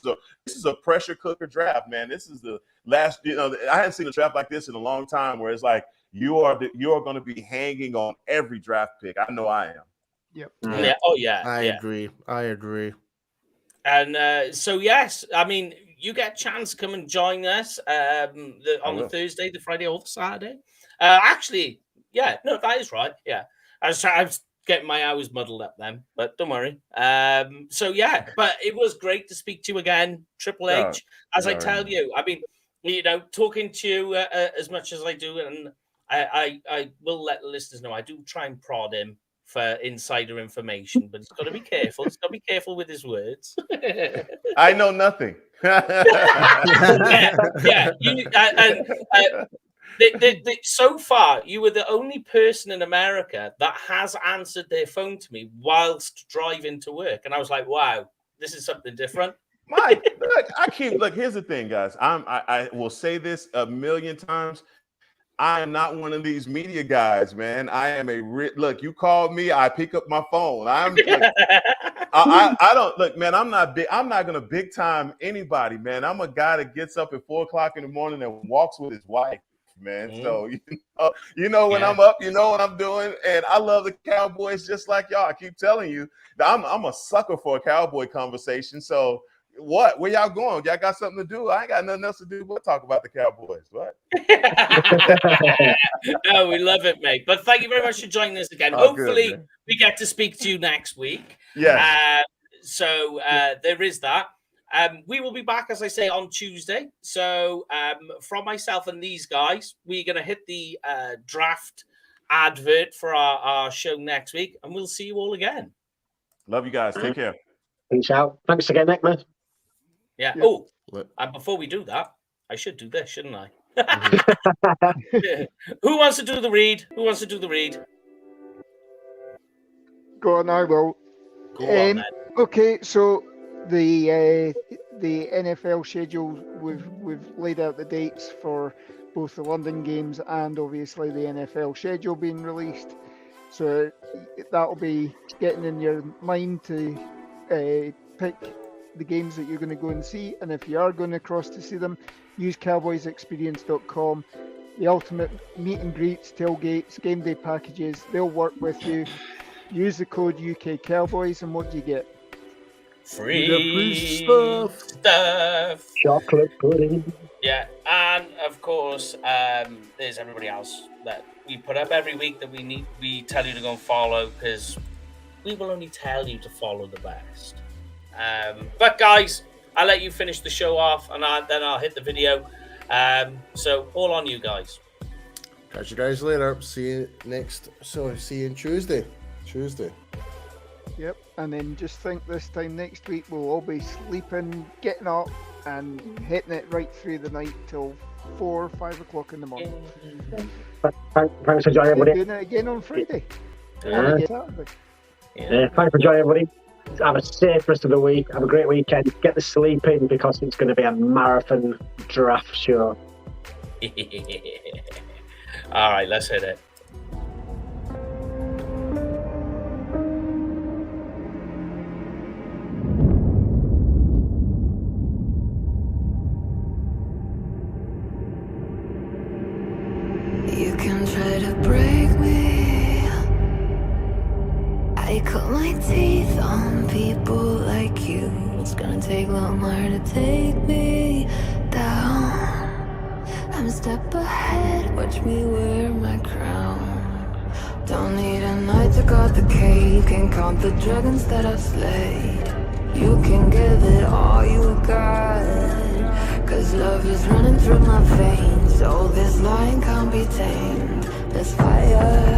is a pressure cooker draft, man. This is the last, I hadn't seen a draft like this in a long time where it's like, you are going to be hanging on every draft pick. I know I am. Yep. Yeah. Oh, yeah. I agree. And so, yes, I mean, you get a chance to come and join us on the Thursday, the Friday, or the Saturday. Actually, yeah, no, that is right. Yeah. I was getting my hours muddled up then, but don't worry. So, yeah, but it was great to speak to you again, Triple H. As I tell you, I mean, talking to you as much as I do, and I will let the listeners know I do try and prod him for insider information, but he's got to be careful. He's got to be careful with his words. I know nothing. So far, you were the only person in America that has answered their phone to me whilst driving to work, and I was like, "Wow, this is something different." Mike, look. Here's the thing, guys. I will say this a million times. I am not one of these media guys, man. I am look. You call me, I pick up my phone. I don't look, man. I'm not big. I'm not gonna big time anybody, man. I'm a guy that gets up at 4:00 in the morning and walks with his wife, man. So you know when I'm up, you know what I'm doing, and I love the Cowboys just like y'all. I keep telling you, I'm a sucker for a Cowboy conversation. So. What? Where y'all going? Y'all got something to do? I ain't got nothing else to do but talk about the Cowboys. What? No, we love it, mate. But thank you very much for joining us again. Hopefully, we get to speak to you next week. Yes. So there is that. We will be back, as I say, on Tuesday. So from myself and these guys, we're going to hit the draft advert for our show next week, and we'll see you all again. Love you guys. Take care. Peace out. Thanks again, Nick, man. Yeah. Oh, and before we do that, I should do this, shouldn't I? Who wants to do the read? Go on, I will. Go on, then. Okay, so the NFL schedule, we've laid out the dates for both the London games and obviously the NFL schedule being released. So that'll be getting in your mind to pick the games that you're going to go and see, and if you are going across to see them, use cowboysexperience.com. The ultimate meet and greets, tailgates, game day packages, they'll work with you. Use the code UK Cowboys, and what do you get? Free stuff. Chocolate pudding. Yeah, and of course, there's everybody else that we put up every week that we tell you to go and follow, because we will only tell you to follow the best. But guys, I'll let you finish the show off, and then I'll hit the video. So all on you guys. Catch you guys later. See you on Tuesday. Yep, and then just think this time next week we'll all be sleeping, getting up, and hitting it right through the night till 4 or 5 o'clock in the morning. Thanks for joining, everybody. Doing it again on Friday. Saturday. Yeah. Thanks for joining, everybody. Have a safe rest of the week. Have a great weekend. Get the sleep in, because it's going to be a marathon draft show. All right, let's hit it. You can try to break me. I cut my teeth on people like you. It's gonna take a lot more to take me down. I'm a step ahead, watch me wear my crown. Don't need a knight to guard the cave. Can count the dragons that I've slayed. You can give it all you got, 'cause love is running through my veins. Oh, this lion can't be tamed. There's fire